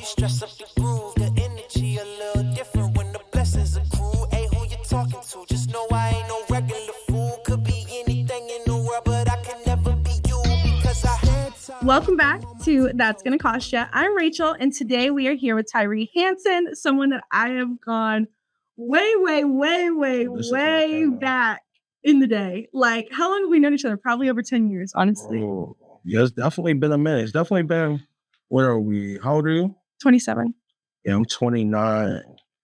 stress up the groove, the energy a little different when the blessings accrue. Hey, who you talking to? Just know I ain't no regular fool. Could be anything in the world, but I can never be you because I. Welcome back to That's Gonna Cost Ya. I'm Rachel, and today we are here with Tyree Hanson, someone that I have gone way back in the day. Like, how long have we known each other? Probably over 10 years, honestly. Oh, yeah, it's definitely been a minute. It's definitely been, what are we? How old are you? 27. Yeah, I'm 29.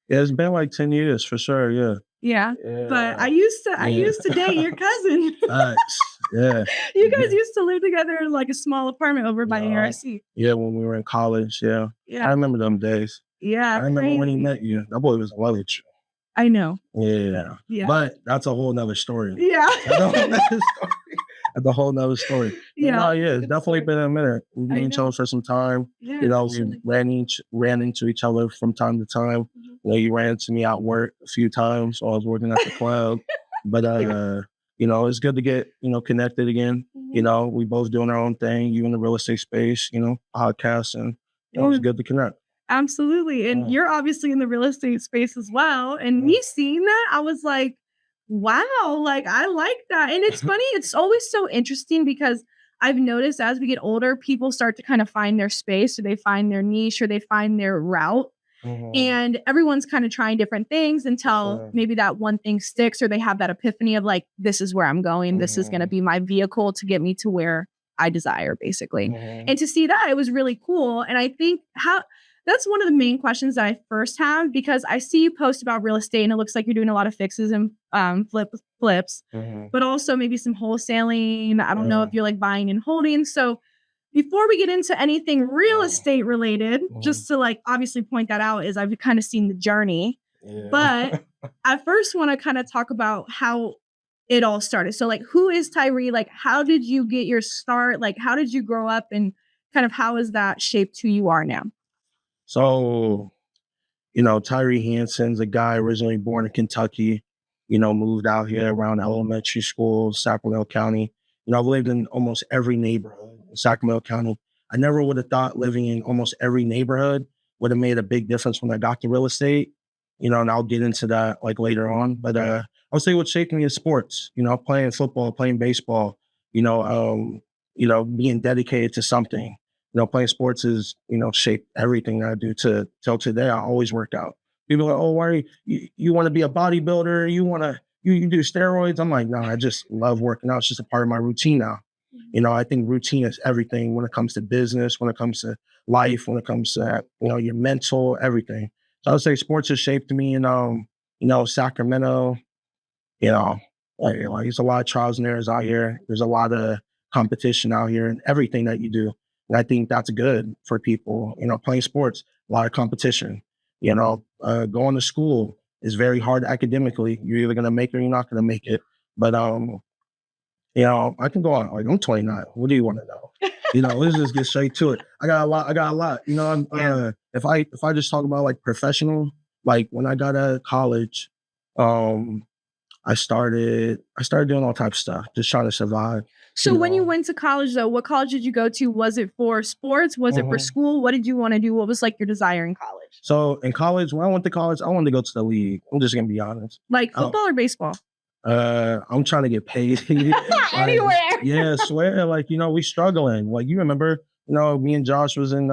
Yeah, it's been like 10 years for sure. Yeah. Yeah. But I used to date your cousin. Nice. Yeah. You guys used to live together in like a small apartment over by ARC. Yeah, when we were in college. Yeah. I remember them days. Yeah. I remember when he met you. That boy was in love with you. I know. Yeah. But that's a whole nother story. Yeah. That's a whole nother story. Yeah. It's definitely been a minute. We've been each other for some time. Yeah, we ran into each other from time to time. You ran into me at work a few times while I was working at the club. But it's good to get, connected again. We both doing our own thing. You in the real estate space, podcasts, and it's good to connect. Absolutely. And you're obviously in the real estate space as well. And me seeing that, I was like, wow, like I like that. And it's funny, it's always so interesting because I've noticed as we get older, people start to kind of find their space, or they find their niche, or they find their route. And everyone's kind of trying different things until maybe that one thing sticks, or they have that epiphany of like, this is where I'm going. This is going to be my vehicle to get me to where I desire, basically. And to see that, it was really cool. And I think that's one of the main questions that I first have, because I see you post about real estate and it looks like you're doing a lot of fixes and flips, but also maybe some wholesaling. I don't know if you're like buying and holding. So before we get into anything real estate related, just to like obviously point that out, is I've kind of seen the journey, but I first want to kind of talk about how it all started. So like, who is Tyree? Like, how did you get your start? Like, how did you grow up, and kind of how has that shaped who you are now? So, Tyree Hanson's a guy originally born in Kentucky, moved out here around elementary school, Sacramento County. I've lived in almost every neighborhood in Sacramento County. I never would have thought living in almost every neighborhood would have made a big difference when I got to real estate, and I'll get into that like later on. But I would say what shaped me is sports, playing football, playing baseball, being dedicated to something. Playing sports is, shaped everything that I do till today. I always work out. People are like, oh, why you want to be a bodybuilder? You do steroids? I'm like, no, I just love working out. It's just a part of my routine now. I think routine is everything when it comes to business, when it comes to life, when it comes to, your mental, everything. So I would say sports has shaped me in, Sacramento, like there's a lot of trials and errors out here. There's a lot of competition out here and everything that you do. And I think that's good for people, playing sports, a lot of competition, going to school is very hard academically. You're either going to make it or you're not going to make it. But, I can go on, like, I'm 29. What do you want to know? Let's just get straight to it. I got a lot, if I just talk about like professional, like when I got out of college, I started doing all types of stuff, just trying to survive. So when you went to college, though, what college did you go to? Was it for sports? Was it for school? What did you want to do? What was like your desire in college? So in college, when I went to college, I wanted to go to the league. I'm just going to be honest. Like football or baseball? I'm trying to get paid. Anywhere. Yeah, swear. Like, we struggling. Like, you remember, me and Josh was in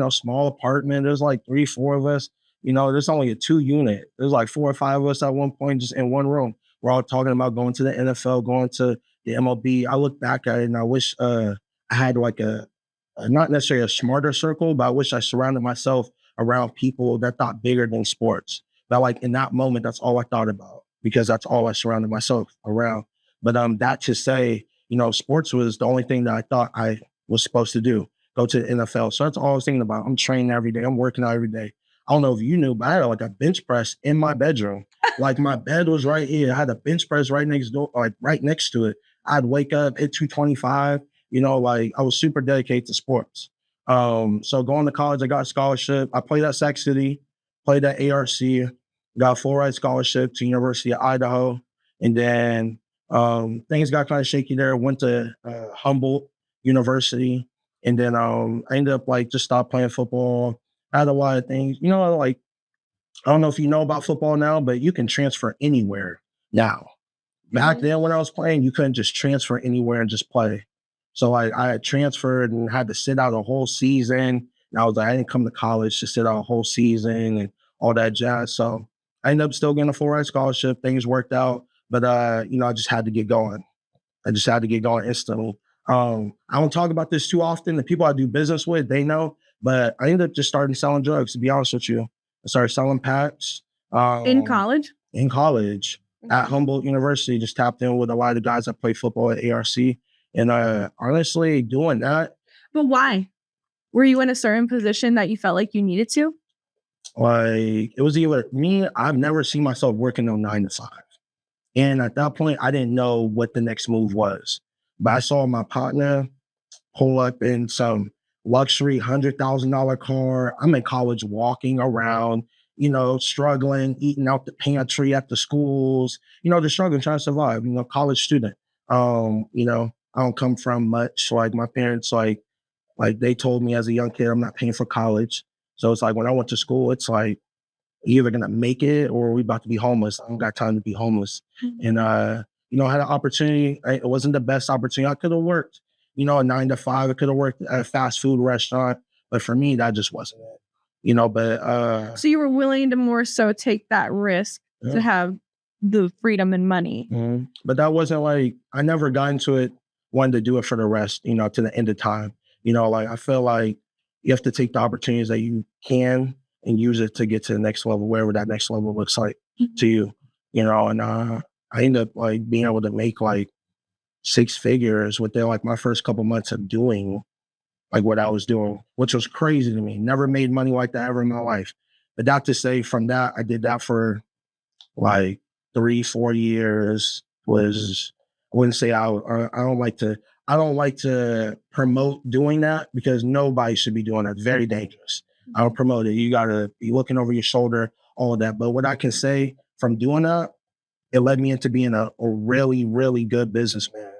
small apartment. There's like 3-4 of us. There's only a 2-unit. There's like 4 or 5 of us at one point just in one room. We're all talking about going to the NFL, going to the MLB. I look back at it and I wish I had like a not necessarily a smarter circle, but I wish I surrounded myself around people that thought bigger than sports. But like in that moment, that's all I thought about, because that's all I surrounded myself around. But that to say, sports was the only thing that I thought I was supposed to do, go to the NFL. So that's all I was thinking about. I'm training every day. I'm working out every day. I don't know if you knew, but I had like a bench press in my bedroom. Like my bed was right here. I had a bench press right next door, like right next to it. I'd wake up at 225, like I was super dedicated to sports. So going to college, I got a scholarship. I played at Sac City, played at ARC, got a full-ride scholarship to University of Idaho. And then things got kind of shaky there. Went to Humboldt University. And then I ended up like just stopped playing football. I had a lot of things, you know, like, I don't know if you know about football now, but you can transfer anywhere now. Back then when I was playing, you couldn't just transfer anywhere and just play. So I had transferred and had to sit out a whole season. And I was like, I didn't come to college to sit out a whole season and all that jazz. So I ended up still getting a full ride scholarship. Things worked out, but you know, I just had to get going. I just had to get going instantly. I don't talk about this too often. The people I do business with, they know, but I ended up just starting selling drugs, to be honest with you. I started selling packs. In college? In college at Humboldt University, just tapped in with a lot of the guys that play football at ARC. And honestly, doing that. But why? Were you in a certain position that you felt like you needed to? Like, it was either me, I've never seen myself working on 9 to 5. And at that point, I didn't know what the next move was. But I saw my partner pull up in some luxury $100,000 car. I'm in college walking around, you know, struggling, eating out the pantry at the schools, you know, just struggling, trying to survive, you know, college student. You know, I don't come from much. Like my parents, like they told me as a young kid, I'm not paying for college. So it's like when I went to school, it's like, you're either gonna make it or we about to be homeless. I don't got time to be homeless. And you know, I had an opportunity. It wasn't the best opportunity. I could have worked, you know, a 9 to 5. I could have worked at a fast food restaurant, but for me, that just wasn't it. You know, but so you were willing to more so take that risk to have the freedom and money. But that wasn't like, I never got into it, wanted to do it for the rest, you know, to the end of time. You know, like I feel like you have to take the opportunities that you can and use it to get to the next level, wherever that next level looks like to you, you know. And I ended up like being able to make like 6 figures within like my first couple months of doing like what I was doing, which was crazy to me. Never made money like that ever in my life. But not to say from that, I did that for like 3-4 years. Was, I wouldn't say I don't like to promote doing that because nobody should be doing that. It's very dangerous. I don't promote it. You gotta be looking over your shoulder, all of that. But what I can say from doing that, it led me into being a really, really good businessman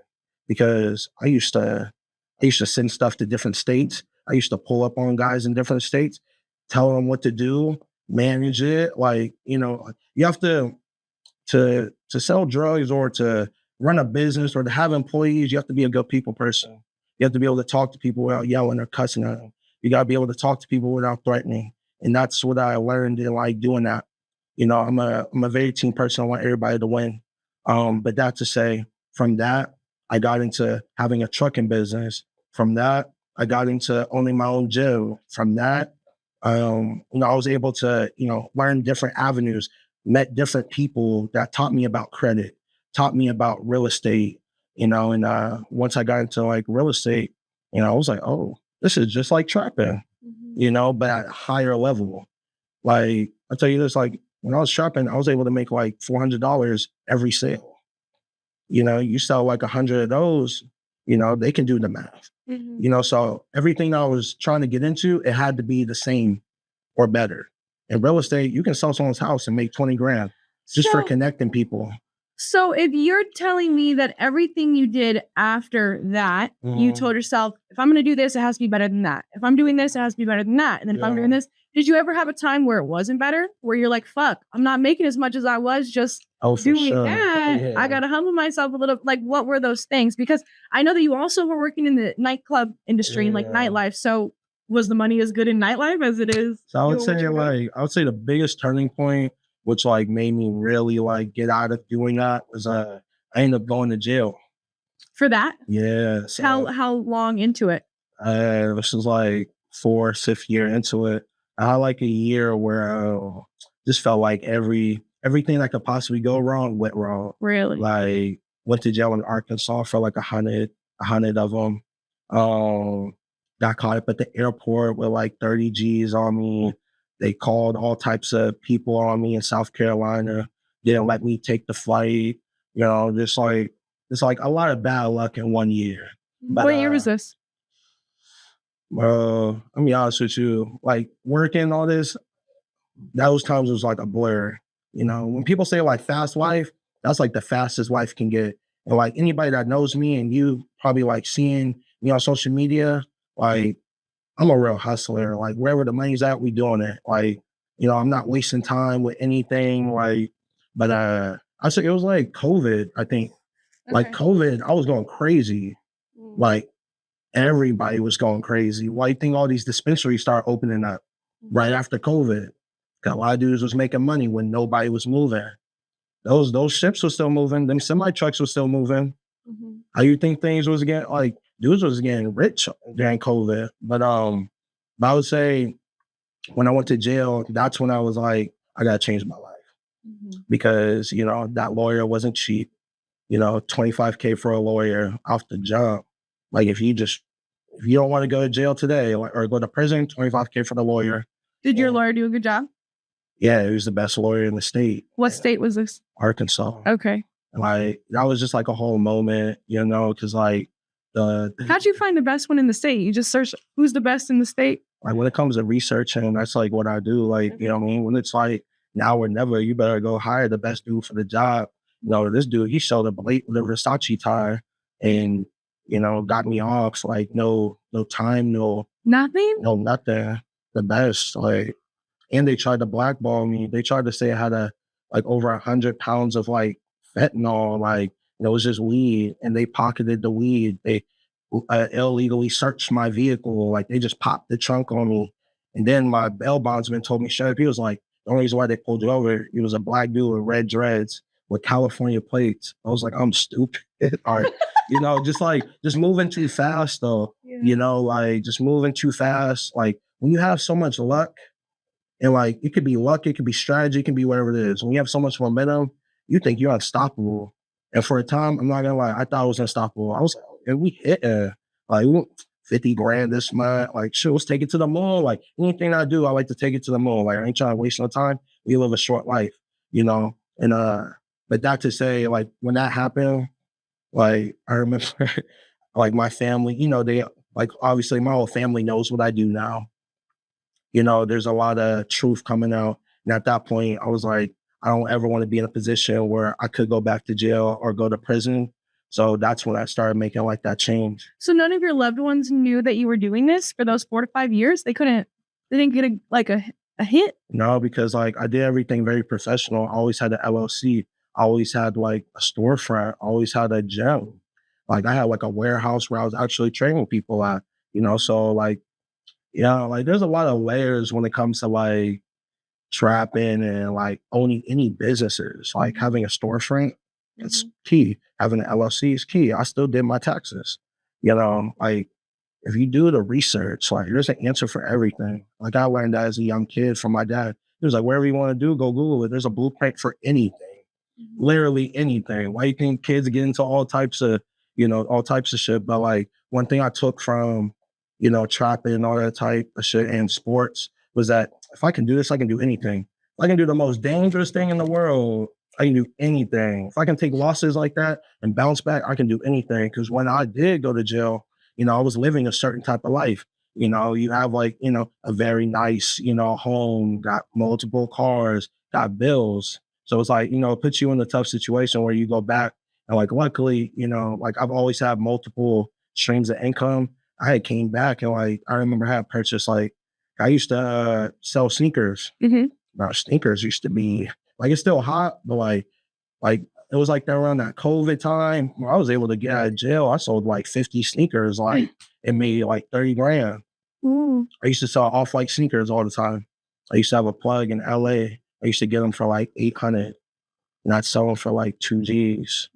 because I used to send stuff to different states. I used to pull up on guys in different states, tell them what to do, manage it. Like, you know, you have to sell drugs or to run a business or to have employees, you have to be a good people person. You have to be able to talk to people without yelling or cussing at them. You got to be able to talk to people without threatening. And that's what I learned in like doing that. You know, I'm a very team person. I want everybody to win. But that to say, from that, I got into having a trucking business. From that, I got into owning my own gym. From that, you know, I was able to, you know, learn different avenues, met different people that taught me about credit, taught me about real estate, you know. And once I got into like real estate, you know, I was like, oh, this is just like trapping, you know, but at a higher level. Like, I'll tell you this, like when I was trapping, I was able to make like $400 every sale. You know, you sell like 100 of those, you know, they can do the math. You know, so everything I was trying to get into, it had to be the same or better. In real estate, you can sell someone's house and make 20 grand just for connecting people. So if you're telling me that everything you did after that, you told yourself, if I'm going to do this, it has to be better than that. If I'm doing this, it has to be better than that. And then if I'm doing this, did you ever have a time where it wasn't better? Where you're like, fuck, I'm not making as much as I was just doing that. Yeah. I got to humble myself a little. Like, what were those things? Because I know that you also were working in the nightclub industry and like nightlife. So was the money as good in nightlife as it is? So I would say the biggest turning point, which like made me really like get out of doing that, was I ended up going to jail. For that? Yeah. So, how long into it? This was like 4th, 5th year into it. I had like a year where just felt like everything that could possibly go wrong went wrong. Really? Like went to jail in Arkansas for like 100 of them. Got caught up at the airport with like 30 G's on me. They called all types of people on me in South Carolina. Didn't let me take the flight. You know, just like a lot of bad luck in 1 year. But, what year was this? I'll be honest with you. Like working all this, those times was like a blur. You know, when people say like fast life, that's like the fastest life can get. And like anybody that knows me and you probably like seeing me on social media, like I'm a real hustler. Like wherever the money's at, we doing it. Like, I'm not wasting time with anything. Like, but I said it was like COVID, I think. Like COVID, I was going crazy. Like everybody was going crazy. Why you think all these dispensaries start opening up right after COVID? Got a lot of dudes was making money when nobody was moving. Those ships were still moving. Them semi trucks were still moving. How you think things was getting like dudes was getting rich during COVID? But I would say when I went to jail, that's when I was like, I gotta change my life because that lawyer wasn't cheap. 25K for a lawyer off the jump. Like if you don't want to go to jail today or go to prison, 25K for the lawyer. Did your lawyer do a good job? Yeah, he was the best lawyer in the state. What state was this? Arkansas. Okay. Like that was just like a whole moment, because like how'd you find the best one in the state? You just search who's the best in the state? Like when it comes to researching, that's like what I do. Like, you know what I mean? When it's like now or never, you better go hire the best dude for the job. This dude, he sold a Versace tire and, got me off. So like no time, nothing. The best. Like, and they tried to blackball me. They tried to say I had over 100 pounds of like fentanyl. Like, it was just weed, and they pocketed the weed. They illegally searched my vehicle. Like they just popped the trunk on me. And then my bail bondsman told me, shut up. He was like, the only reason why they pulled you over, he was a black dude with red dreads with California plates. I was like, I'm stupid. Or, just moving too fast though. Yeah. Just moving too fast. Like when you have so much luck, and like it could be luck, it could be strategy, it can be whatever it is. When you have so much momentum, you think you're unstoppable. And for a time, I'm not gonna lie, I thought I was unstoppable. I was like, and we hit like 50 grand this month. Like, shit, let's take it to the moon. Like anything I do, I like to take it to the moon. Like I ain't trying to waste no time. We live a short life, And but that to say, like when that happened, like I remember like my family, they like obviously my whole family knows what I do now. There's a lot of truth coming out. And at that point, I was like, I don't ever want to be in a position where I could go back to jail or go to prison. So that's when I started making like that change. So none of your loved ones knew that you were doing this for those 4 to 5 years? They didn't get a hint? No, because like I did everything very professional. I always had an LLC. I always had like a storefront. I always had a gym. Like I had like a warehouse where I was actually training people at, so like, yeah, like there's a lot of layers when it comes to like trapping and like owning any businesses. Like having a storefront, it's key. Having an LLC is key. I still did my taxes. Like if you do the research, like there's an answer for everything. Like I learned that as a young kid from my dad. He was like, whatever you want to do, go Google it. There's a blueprint for anything. Literally anything. Why you think kids get into all types of shit? But like one thing I took from trapping and all that type of shit and sports was that if I can do this, I can do anything. If I can do the most dangerous thing in the world, I can do anything. If I can take losses like that and bounce back, I can do anything. Because when I did go to jail, I was living a certain type of life. You have like, a very nice, home, got multiple cars, got bills. So it's like, it puts you in a tough situation where you go back and like, luckily, like I've always had multiple streams of income. I had came back and like, I remember I had purchased like, I used to sell sneakers. Now sneakers used to be like, it's still hot, but like it was like that around that COVID time where I was able to get out of jail. I sold like 50 sneakers, like it made like 30 grand. I used to sell off-white sneakers all the time. I used to have a plug in LA. I used to get them for like 800 and I'd sell them for like 2 G's.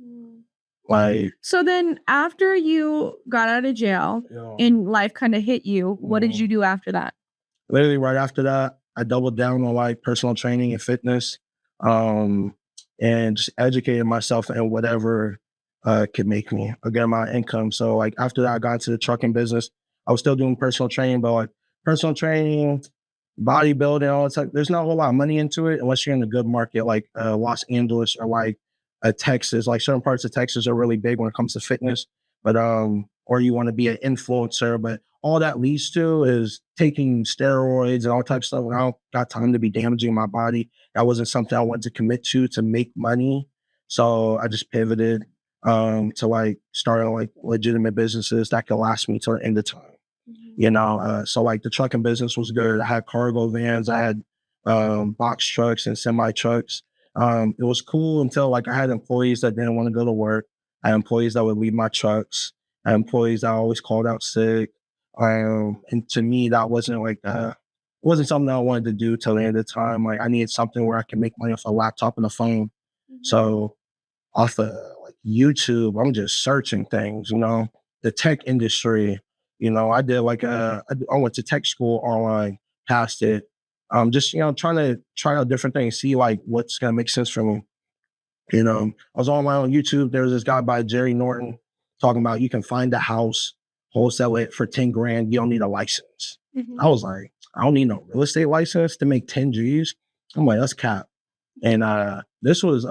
Like, so then after you got out of jail and life kind of hit you, what did you do after that? Literally right after that, I doubled down on like personal training and fitness, and just educated myself in whatever could make me get my income. So like after that, I got into the trucking business. I was still doing personal training, but like personal training, bodybuilding, all that stuff, there's not a whole lot of money into it unless you're in a good market like Los Angeles or like Texas. Like certain parts of Texas are really big when it comes to fitness, but or you want to be an influencer, but all that leads to is taking steroids and all types of stuff. And I don't got time to be damaging my body. That wasn't something I wanted to commit to make money. So I just pivoted to like starting like legitimate businesses that could last me till the end of time. You know, so like the trucking business was good. I had cargo vans, I had box trucks and semi trucks. It was cool until like I had employees that didn't want to go to work. I had employees that would leave my trucks. I had employees that always called out sick. And to me, that wasn't like it wasn't something that I wanted to do till the end of the time. Like I needed something where I can make money off a laptop and a phone. So off of like YouTube, I'm just searching things, you know, the tech industry. You know, I did like I went to tech school online, passed it. Just you know, trying to try out different things, see like what's gonna make sense for me. You know, I was online on YouTube. There was this guy by Jerry Norton talking about you can find a house, wholesale it for 10 grand. You don't need a license. I was like, I don't need no real estate license to make 10 G's. I'm like, that's cap. And this was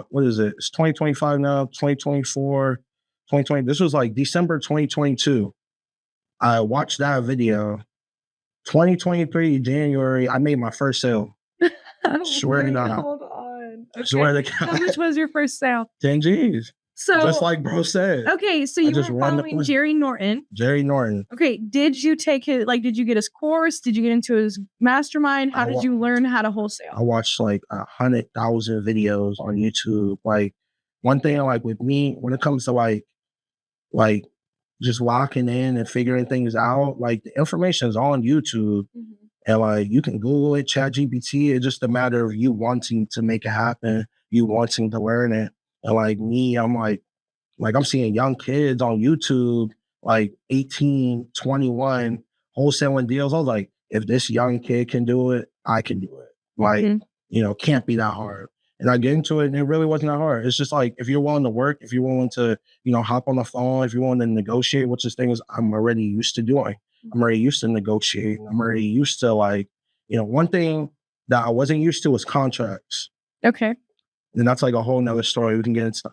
what is it? It's 2025 now, 2024, 2020. This was like December 2022. I watched that video. 2023 January, I made my first sale. Swear to God. Hold on. Okay. Swear to God. How much was your first sale? 10 G's. So Just like bro said. okay, so you were following Jerry Norton. Jerry Norton. Okay, did you take his did you get his course? Did you get into his mastermind? How did you learn how to wholesale? I watched like 100,000 videos on YouTube. Like one thing like with me, when it comes to like just locking in and figuring things out, like the information is on YouTube. And like you can Google it, chat GPT. It's just a matter of you wanting to make it happen, you wanting to learn it. And like me, I'm like I'm seeing young kids on YouTube, like 18, 21, wholesaling deals. I was like, if this young kid can do it, I can do it. Like, you know, can't be that hard. And I get into it and it really wasn't that hard. It's just like, if you're willing to work, if you're willing to, you know, hop on the phone, if you're willing to negotiate, which is things I'm already used to doing. I'm already used to negotiating. I'm already used to like, you know, one thing that I wasn't used to was contracts. Okay. And that's like a whole nother story we can get into.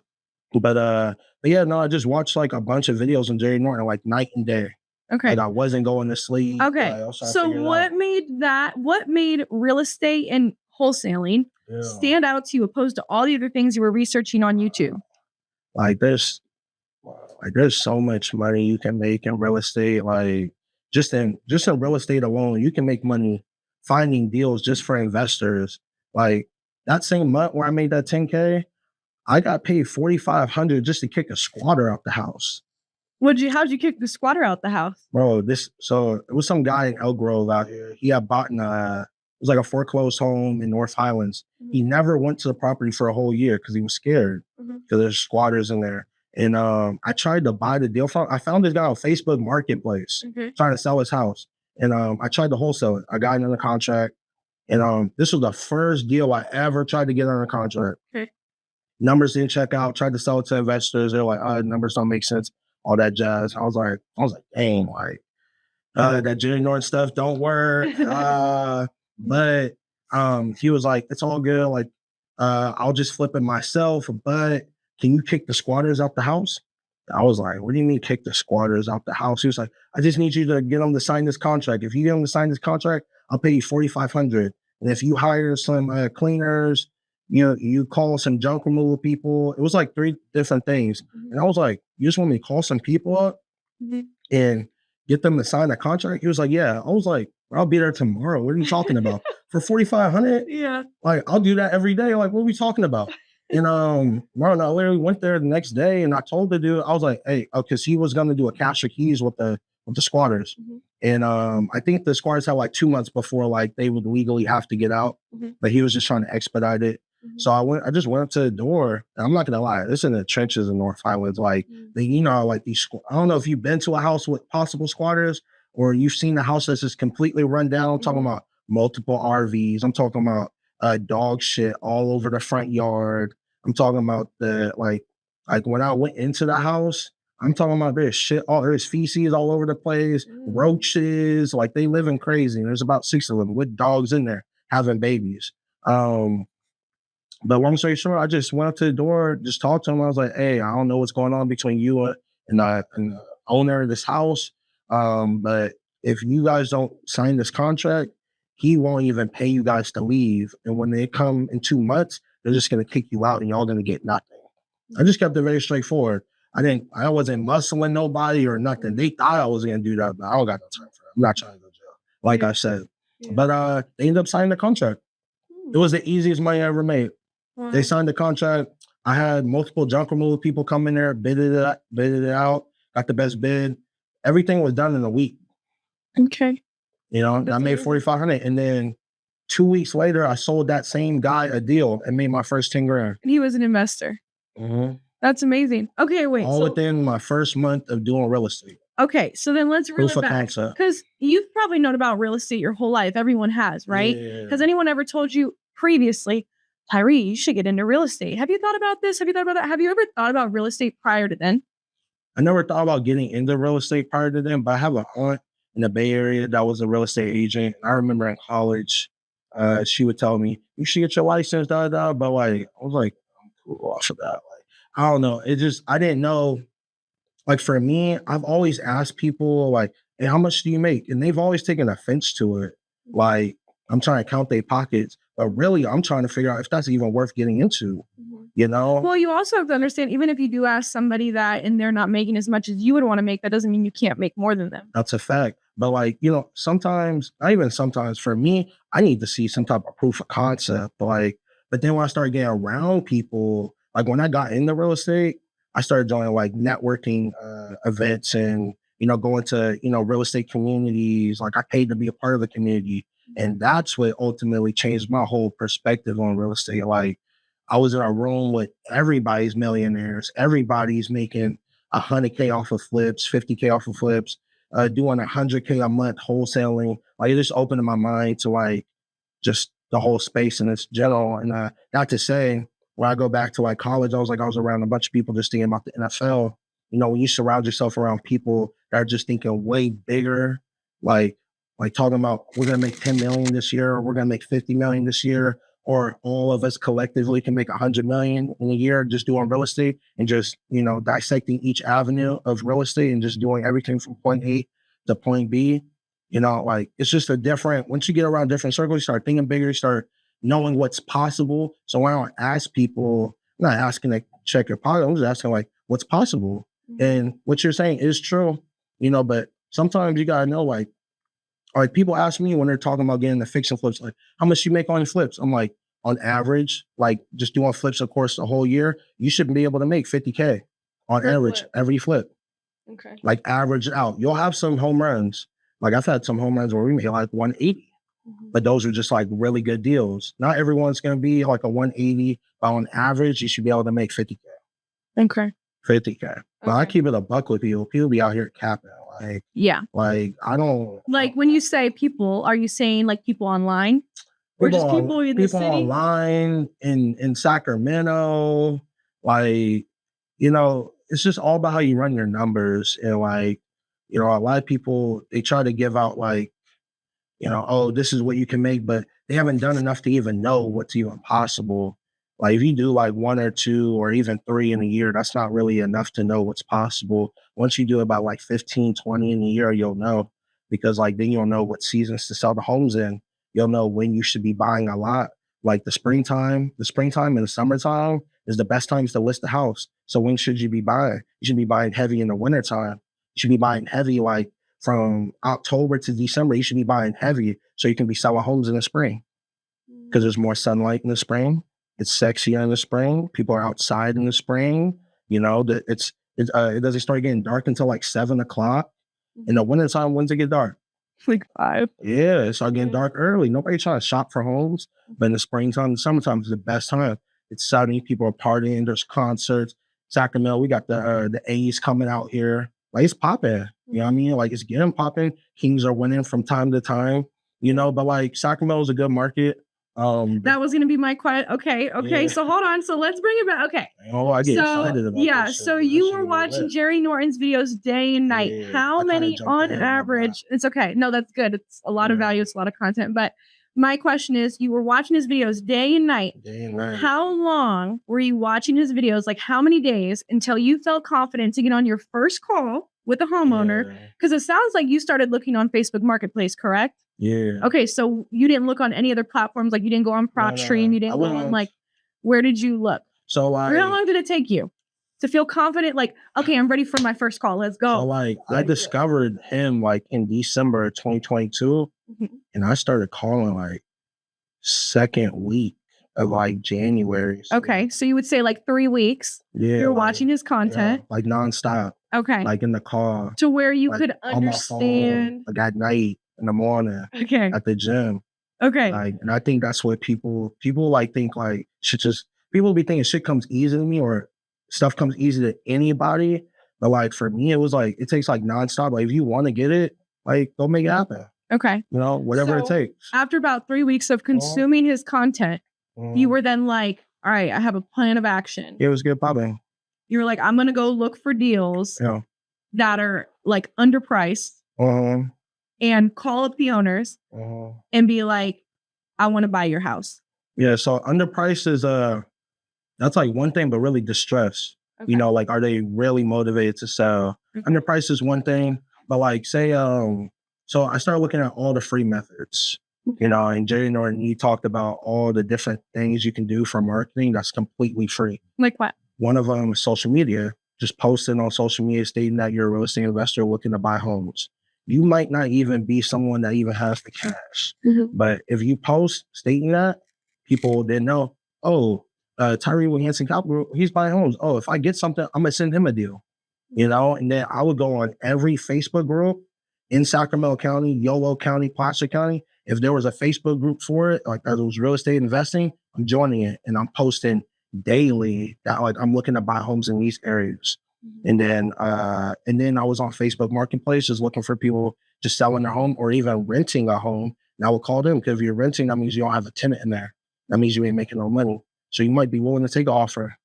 But yeah, no, I just watched like a bunch of videos on Jerry Norton, like night and day. Okay. Like I wasn't going to sleep. Okay. So what made real estate and wholesaling stand out to you opposed to all the other things you were researching on YouTube? Like there's so much money you can make in real estate. Like just in real estate alone, you can make money finding deals just for investors. Like that same month where I made that 10K, I got paid $4,500 just to kick a squatter out the house. How'd you kick the squatter out the house? Bro, so it was some guy in Elk Grove out here. He had bought it was like a foreclosed home in North Highlands. He never went to the property for a whole year because he was scared because there's squatters in there. And I tried to buy the deal. I found this guy on Facebook Marketplace trying to sell his house. And I tried to wholesale it. I got under contract. And this was the first deal I ever tried to get under contract. Numbers didn't check out. Tried to sell it to investors. They're like, numbers don't make sense. All that jazz. I was like, dang, like that Jerry Norton stuff don't work. But he was like, it's all good. Like, I'll just flip it myself. But can you kick the squatters out the house? I was like, what do you mean kick the squatters out the house? He was like, I just need you to get them to sign this contract. If you get them to sign this contract, I'll pay you $4,500. And if you hire some cleaners, you call some junk removal people. It was like 3 different things. And I was like, you just want me to call some people up and get them to sign a contract? He was like, yeah. I was like, I'll be there tomorrow. What are you talking about? For $4,500? Yeah. Like, I'll do that every day. Like, what are we talking about? And I literally went there the next day and I told the dude, I was like, hey, because he was going to do a cash or keys with the squatters. And I think the squatters had like 2 months before like they would legally have to get out. But he was just trying to expedite it. So I just went up to the door, and I'm not gonna lie, this is in the trenches in North Highlands. Like like these, I don't know if you've been to a house with possible squatters or you've seen a house that's just completely run down. I'm talking about multiple RVs. I'm talking about dog shit all over the front yard. I'm talking about the like when I went into the house, I'm talking about there's feces all over the place, roaches, like they living crazy. There's about 6 of them with dogs in there having babies. But long story short, I just went up to the door, just talked to him. I was like, hey, I don't know what's going on between you and the owner of this house. But if you guys don't sign this contract, he won't even pay you guys to leave. And when they come in 2 months, they're just going to kick you out and y'all going to get nothing. I just kept it very straightforward. I wasn't muscling nobody or nothing. They thought I was gonna do that, but I don't got no time for that. I'm not trying to go to jail, like I said. Yeah. But they ended up signing the contract. It was the easiest money I ever made. Wow. They signed the contract. I had multiple junk removal people come in there, bidded it out, got the best bid. Everything was done in a week. Okay. You know, I made $4,500, and then 2 weeks later, I sold that same guy a deal and made my first 10 grand. And he was an investor. Mm-hmm. That's amazing. Okay, wait. All within my first month of doing real estate. Okay, so then let's reel it back, because you've probably known about real estate your whole life. Everyone has, right? Has anyone ever told you previously, Tyree, you should get into real estate? Have you thought about this? Have you thought about that? Have you ever thought about real estate prior to then? I never thought about getting into real estate prior to then, but I have an aunt in the Bay Area that was a real estate agent. I remember in college, she would tell me, you should get your license, but like, I was like, I'm cool off of that. Like, I don't know. I didn't know. Like for me, I've always asked people like, hey, how much do you make? And they've always taken offense to it. Like, I'm trying to count their pockets, but really I'm trying to figure out if that's even worth getting into, you know? Well, you also have to understand, even if you do ask somebody that and they're not making as much as you would want to make, that doesn't mean you can't make more than them. That's a fact. But like, you know, sometimes, not even sometimes, for me, I need to see some type of proof of concept. Like, but then when I started getting around people, like when I got into real estate, I started doing like networking events and, you know, going to, you know, real estate communities. Like I paid to be a part of the community. And that's what ultimately changed my whole perspective on real estate. Like I was in a room with everybody's millionaires. Everybody's making 100K off of flips, 50K off of flips, doing 100K a month wholesaling. Like it just opened my mind to like just the whole space in its general. And not to say, when I go back to like college, I was around a bunch of people just thinking about the NFL. You know, when you surround yourself around people that are just thinking way bigger, like talking about we're gonna make 10 million this year, or we're gonna make 50 million this year, or all of us collectively can make 100 million in a year just doing real estate and just, you know, dissecting each avenue of real estate and just doing everything from point A to point B. You know, like it's just once you get around different circles, you start thinking bigger, you start knowing what's possible. So when I don't ask people, I'm not asking to check your pocket, I'm just asking like, what's possible? And what you're saying is true, you know, but sometimes you gotta know like people ask me when they're talking about getting the fix and flips, like how much you make on your flips? I'm like, on average, like just doing flips, of course, the whole year, you should be able to make 50K on average, every flip. Okay. Like average it out. You'll have some home runs. Like I've had some home runs where we made like 180. But those are just like really good deals. Not everyone's going to be like a 180, but on average, you should be able to make 50K. Okay. 50K. But I keep it a buck with people. People be out here capping. Like, yeah. Like, I don't. Like when you say people, are you saying like people online? Or just people in the city? People online in Sacramento. Like, you know, it's just all about how you run your numbers. And like, you know, a lot of people, they try to give out like, you know, oh, this is what you can make, but they haven't done enough to even know what's even possible. Like if you do like 1 or 2 or even 3 in a year, that's not really enough to know what's possible. Once you do about like 15, 20 in a year, you'll know, because like then you'll know what seasons to sell the homes in. You'll know when you should be buying a lot. Like the springtime and the summertime is the best times to list the house. So when should you be buying? You should be buying heavy in the wintertime. You should be buying heavy like from October to December. You should be buying heavy so you can be selling homes in the spring, because there's more sunlight in the spring. It's sexier in the spring. People are outside in the spring. You know, it doesn't start getting dark until like 7 o'clock. In the wintertime, when's it get dark? Like 5. Yeah, it starts getting dark early. Nobody trying to shop for homes. But in the springtime and summertime is the best time. It's sunny. People are partying. There's concerts. Sacramento, we got the A's coming out here. Like it's popping. You know what I mean? Like it's getting popping. Kings are winning from time to time. You know, but like Sacramento is a good market. That was gonna be my question. Okay. Yeah. So hold on. So let's bring it back. Okay. Oh, I get excited about this. So you were watching Jerry Norton's videos day and night. Yeah, how many on average? It's okay. No, that's good. It's a lot of value. It's a lot of content. But my question is, you were watching his videos day and night. How long were you watching his videos? Like how many days until you felt confident to get on your first call with a homeowner? Because it sounds like you started looking on Facebook Marketplace, correct? Yeah. Okay, so you didn't look on any other platforms, like you didn't go on PropStream, you didn't go on like, where did you look? So how long did it take you? to feel confident, like, okay, I'm ready for my first call. Let's go. So like I discovered him like in December 2022, and I started calling like second week of like January. So, Okay. So you would say like 3 weeks. yeah, You're like, watching his content. like nonstop, Okay. like in the car, To where you like, could on my phone, understand. like at night, in the morning, Okay. at the gym. Okay. Like, and I think that's what people like think like shit people be thinking shit comes easy to me or stuff comes easy to anybody. But like for me, it was like it takes like nonstop. Like if you want to get it, like go make it happen. Okay. You know, whatever it So, takes. After about 3 weeks of consuming his content, you were then like, all right, I have a plan of action. It was good popping. You were like, I'm going to go look for deals Yeah. that are like underpriced and call up the owners and be like, I want to buy your house. Yeah. So underpriced is that's like one thing, but really distress. Okay. You know, like are they really motivated to sell? Underpriced is one thing, but like say so I started looking at all the free methods. You know, and Jerry Norton, he talked about all the different things you can do for marketing that's completely free. Like what? One of them is social media, just posting on social media stating that you're a real estate investor looking to buy homes. You might not even be someone that even has the cash. But if you post stating that, people then know, oh, Tyree with Hanson Capital Group, he's buying homes. Oh, if I get something, I'm going to send him a deal. You know, and then I would go on every Facebook group in Sacramento County, Yolo County, Placer County. If there was a Facebook group for it, like that was real estate investing, I'm joining it and I'm posting daily that like I'm looking to buy homes in these areas. And then I was on Facebook Marketplace just looking for people just selling their home or even renting a home. And I would call them because if you're renting, that means you don't have a tenant in there. That means you ain't making no money. So you might be willing to take an offer.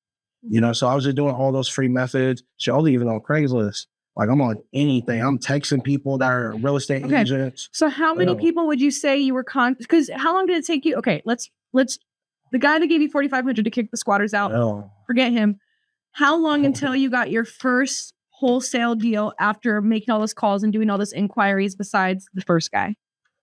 You know, so I was just doing all those free methods. Shit, even on Craigslist. Like I'm on anything. I'm texting people that are real estate agents. So how many people would you say you were because how long did it take you? Okay, let's the guy that gave you $4,500 to kick the squatters out, forget him. How long until you got your first wholesale deal after making all those calls and doing all those inquiries besides the first guy?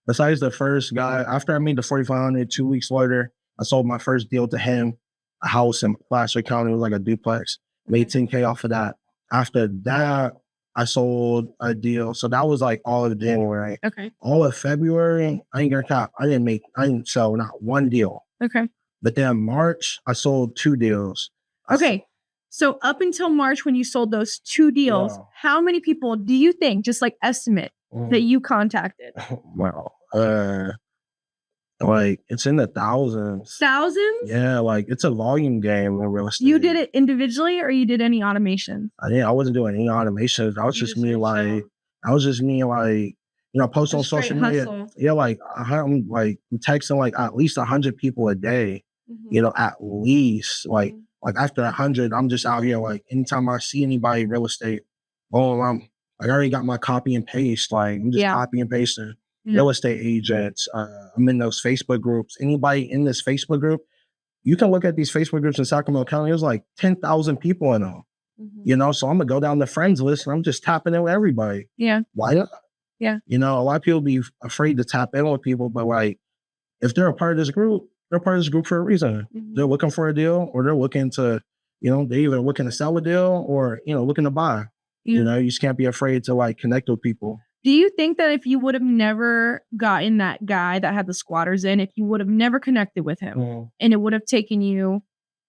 Besides the first guy, after I made the $4,500, 2 weeks later, I sold my first deal to him, a house in Placer County. It was like a duplex. Made $10K off of that. After that, I sold a deal. So that was like all of January. Okay. All of February, I ain't gonna cap. I didn't sell not one deal. Okay. But then March, I sold 2 deals. Okay. So up until March, when you sold those 2 deals, how many people do you think, just like estimate, that you contacted? Wow. Like it's in the thousands. Thousands? Yeah, like it's a volume game in real estate. You did it individually or you did any automation? I wasn't doing any automations. I was just me like, you know, post on social media. Hustle. Yeah, like I'm like texting like at least 100 people a day. You know, at least like after 100, I'm just out here like anytime I see anybody real estate, I already got my copy and paste. Like I'm just copy and pasting. Real estate agents. I'm in those Facebook groups. Anybody in this Facebook group, you can look at these Facebook groups in Sacramento County. There's like 10,000 people in them. You know, so I'm gonna go down the friends list and I'm just tapping in with everybody. Yeah. Why not? Yeah. You know, a lot of people be afraid to tap in with people, but like if they're a part of this group, they're part of this group for a reason. They're looking for a deal or they're looking to, you know, they either looking to sell a deal or, you know, looking to buy. You know, you just can't be afraid to like connect with people. Do you think that if you would have never gotten that guy that had the squatters in, if you would have never connected with him and it would have taken you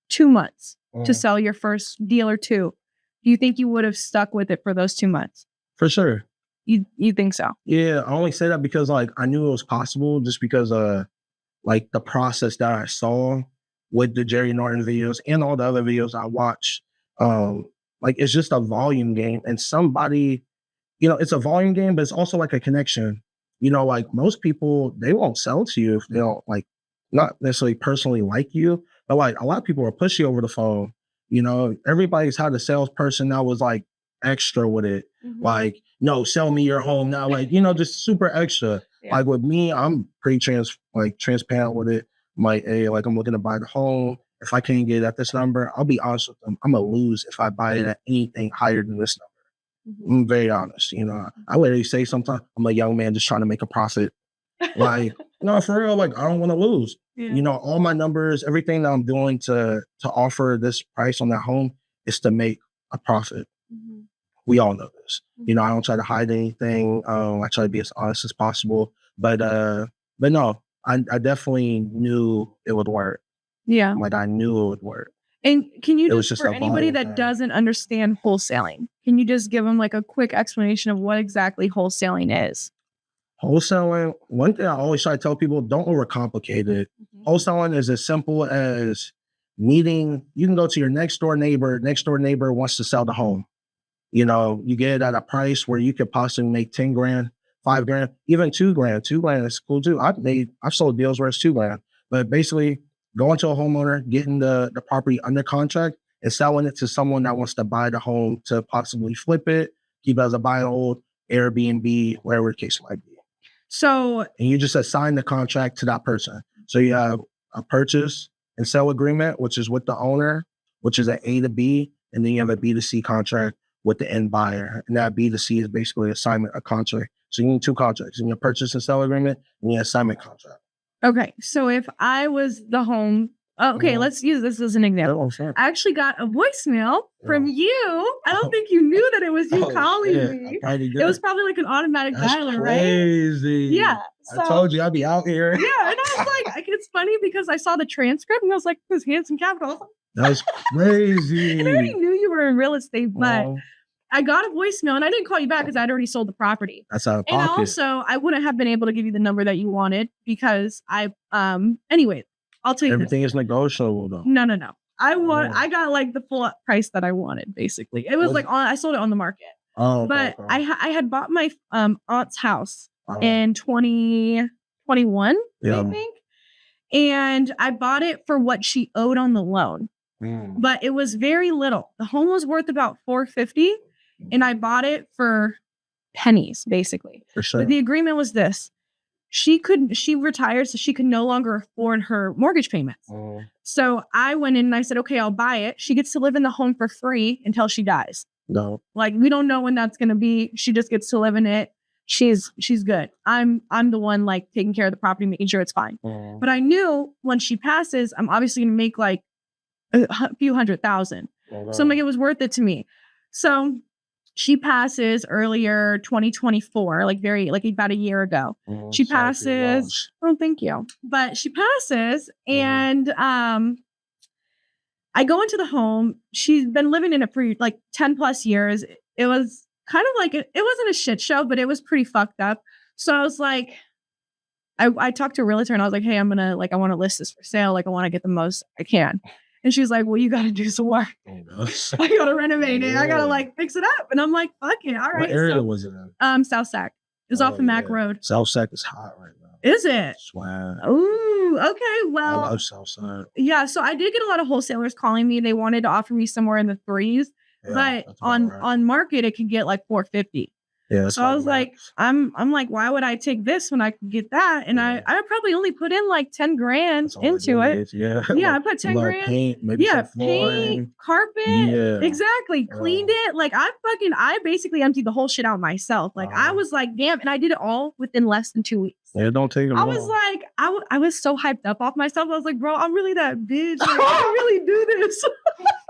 2 months to sell your first deal or 2, do you think you would have stuck with it for those 2 months? For sure. You think so? Yeah, I only say that because like I knew it was possible just because like the process that I saw with the Jerry Norton videos and all the other videos I watched. Like it's just a volume game and somebody, you know, it's a volume game, but it's also like a connection. You know, like most people, they won't sell to you if they don't like, not necessarily personally like you, but like a lot of people will push you over the phone. You know, everybody's had a salesperson that was like extra with it. Like, no, sell me your home now. Like, you know, just super extra. Like with me, I'm pretty transparent with it. Like, hey, like I'm looking to buy the home. If I can't get it at this number, I'll be honest with them. I'm gonna lose if I buy it at anything higher than this number. I'm very honest. You know, I literally say sometimes I'm a young man just trying to make a profit. Like, no, for real, like I don't want to lose. You know, all my numbers, everything that I'm doing to offer this price on that home is to make a profit. Mhm. We all know this. You know, I don't try to hide anything. I try to be as honest as possible. But no, I definitely knew it would work. Yeah. Like I knew it would work. And can you It was just just for a anybody volume that thing. doesn't understand wholesaling, can you just give them like a quick explanation of what exactly wholesaling is? Wholesaling, one thing I always try to tell people, don't overcomplicate it. Wholesaling is as simple as you can go to your next door neighbor wants to sell the home. You know, you get it at a price where you could possibly make 10 grand, 5 grand, even 2 grand. 2 grand is cool too. I've sold deals where it's 2 grand. But basically going to a homeowner, getting the property under contract and selling it to someone that wants to buy the home to possibly flip it, keep it as a buy and hold, Airbnb, wherever the case might be. So, And you just assign the contract to that person. So you have a purchase and sell agreement, which is with the owner, which is an A to B, and then you have a B to C contract with the end buyer. And that B to C is basically assignment of contract. So you need 2 contracts. You need a purchase and sell agreement and your assignment contract. okay. So if I was the home, let's use this as an example. I actually got a voicemail from you. I don't think you knew that it was you calling me. It was probably like an automatic dialer, crazy. right? Yeah. So, I told you I'd be out here. Yeah. And I was like, it's funny because I saw the transcript and I was like, this Hanson Capital. That's crazy. And I already knew you were in real estate, but I got a voicemail and I didn't call you back because I'd already sold the property. That's out of And pocket. also, I wouldn't have been able to give you the number that you wanted because anyway, I'll tell you everything is negotiable though. No. I got like the full price that I wanted, basically. It was I sold it on the market. But I had bought my aunt's house in 2021, I think. And I bought it for what she owed on the loan. But it was very little. The home was worth about $450, and I bought it for pennies, basically. For sure. But the agreement was this. She retired, so she could no longer afford her mortgage payments. So I went in and I said, okay, I'll buy it. She gets to live in the home for free until she dies. No. Like, we don't know when that's going to be. She just gets to live in it. She's good. I'm the one like taking care of the property, making sure it's fine. But I knew when she passes, I'm obviously going to make like a few $100,000. So I'm like, it was worth it to me. So she passes earlier 2024, like about a year ago. She passes. Oh, thank you. But she passes and I go into the home. She's been living in it for like 10 plus years. It was kind of like, it wasn't a shit show, but it was pretty fucked up. So I was like, I talked to a realtor and I was like, hey, I want to list this for sale. Like, I want to get the most I can. And she's like, well, you got to do some work. I got to renovate it. I got to like fix it up. And I'm like, fuck it. All right. What area was it in? South Sac. It was off the Mac Road. South Sac is hot right now. Is it? Swag. Ooh, okay. Well, I love Southside. Yeah. So I did get a lot of wholesalers calling me. They wanted to offer me somewhere in the 3s, but on market, it could get like $450. Yeah. So I was like, I'm like, why would I take this when I could get that? And I probably only put in like 10 grand into it. Yeah. Yeah. I put 10 grand. Paint, maybe some paint, carpet. Yeah. Exactly. Cleaned it. Like I basically emptied the whole shit out myself. Like I was like, damn. And I did it all within less than 2 weeks. Yeah, don't take it I was like, I was so hyped up off myself. I was like, bro, I'm really that bitch. Like, I can really do this.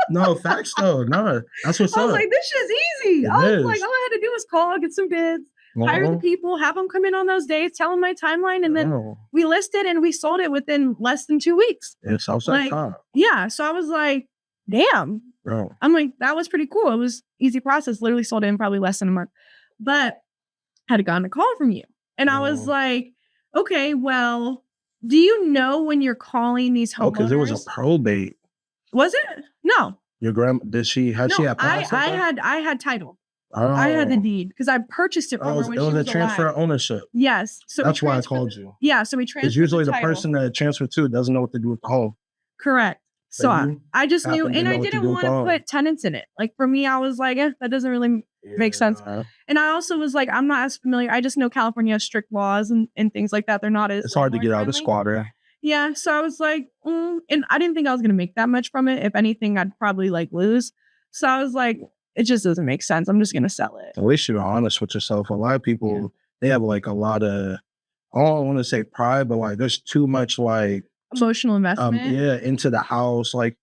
No, facts though. No, that's what's up. I was like, this shit's easy. I was like, all I had to do was call, get some bids, hire the people, have them come in on those days, tell them my timeline, and then we listed and we sold it within less than 2 weeks. It's outside time. Yeah. So I was like, damn. Bro. I'm like, that was pretty cool. It was easy process. Literally sold it in probably less than a month. But I had gotten a call from you. And I was like, okay, well, do you know when you're calling these homeowners? Because it was a probate. Was it? No. Your grandma, she had passed? I had title. I had the deed because I purchased it from her when she was a transfer alive. of ownership. Yes. So that's why I called you. Yeah. So we transferred. Because usually the title. person that it transferred to doesn't know what to do with the home. Correct. So I just knew, and I didn't want to put tenants in it. Like for me, I was like, that doesn't really make sense. And I also was like, I'm not as familiar. I just know California has strict laws and things like that. They're not as. It's hard to get out of the squatter. Yeah. So I was like, and I didn't think I was going to make that much from it. If anything, I'd probably like lose. So I was like, it just doesn't make sense. I'm just going to sell it. At least you're honest with yourself. A lot of people, they have like a lot of, I don't want to say pride, but like there's too much like emotional investment. Into the house. Like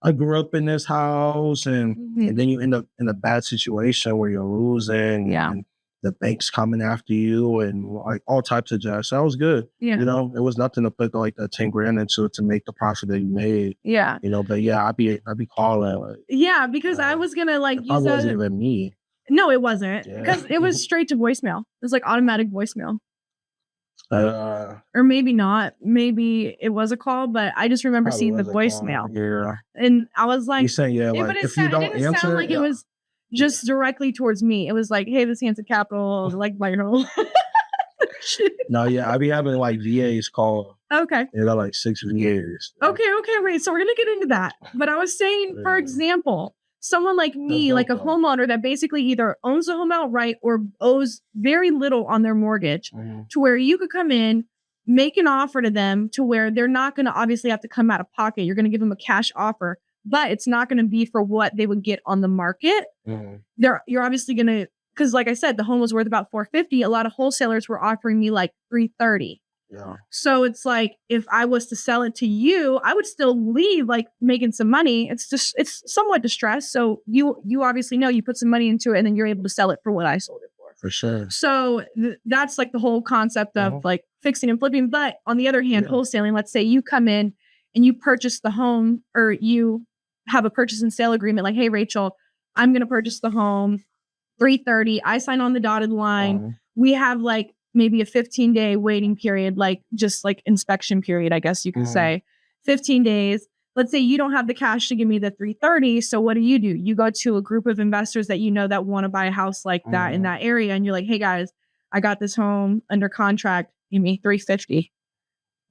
I grew up in this house, and then you end up in a bad situation where you're losing, and the bank's coming after you, and like all types of jazz. So that was good. Yeah. You know, it was nothing to put like the 10 grand into it to make the profit that you made. Yeah. You know, but yeah, I'd be calling like, yeah, because I was gonna like it use that. wasn't even me. No, it wasn't, Yeah. because it was straight to voicemail. It was like automatic voicemail. Or maybe not. Maybe it was a call, but I just remember seeing the voicemail. Yeah. And I was like, You say, yeah, like, but if you don't it didn't answer, sound like it was just directly towards me. It was like, hey, this Hanson Capital, like my whole. No, yeah, I be having like VAs call. Okay. They got like 6 VAs. Okay, wait. So we're gonna get into that. But I was saying, for example, someone like me, like a homeowner that basically either owns the home outright or owes very little on their mortgage, to where you could come in, make an offer to them to where they're not going to obviously have to come out of pocket. You're going to give them a cash offer, but it's not going to be for what they would get on the market. You're obviously going to, because like I said, the home was worth about $450. A lot of wholesalers were offering me like $330. Yeah. So it's like, if I was to sell it to you, I would still leave like making some money. It's somewhat distressed. So you obviously know you put some money into it and then you're able to sell it for what I sold it for. For sure. So that's like the whole concept of like fixing and flipping. But on the other hand, wholesaling, let's say you come in and you purchase the home, or you have a purchase and sale agreement. Like, hey, Rachel, I'm going to purchase the home, $330. I sign on the dotted line. We have like maybe a 15-day waiting period, like just like inspection period, I guess you could say. 15 days. Let's say you don't have the cash to give me the $330. So what do? You go to a group of investors that you know that want to buy a house like that in that area. And you're like, hey guys, I got this home under contract. Give me $350.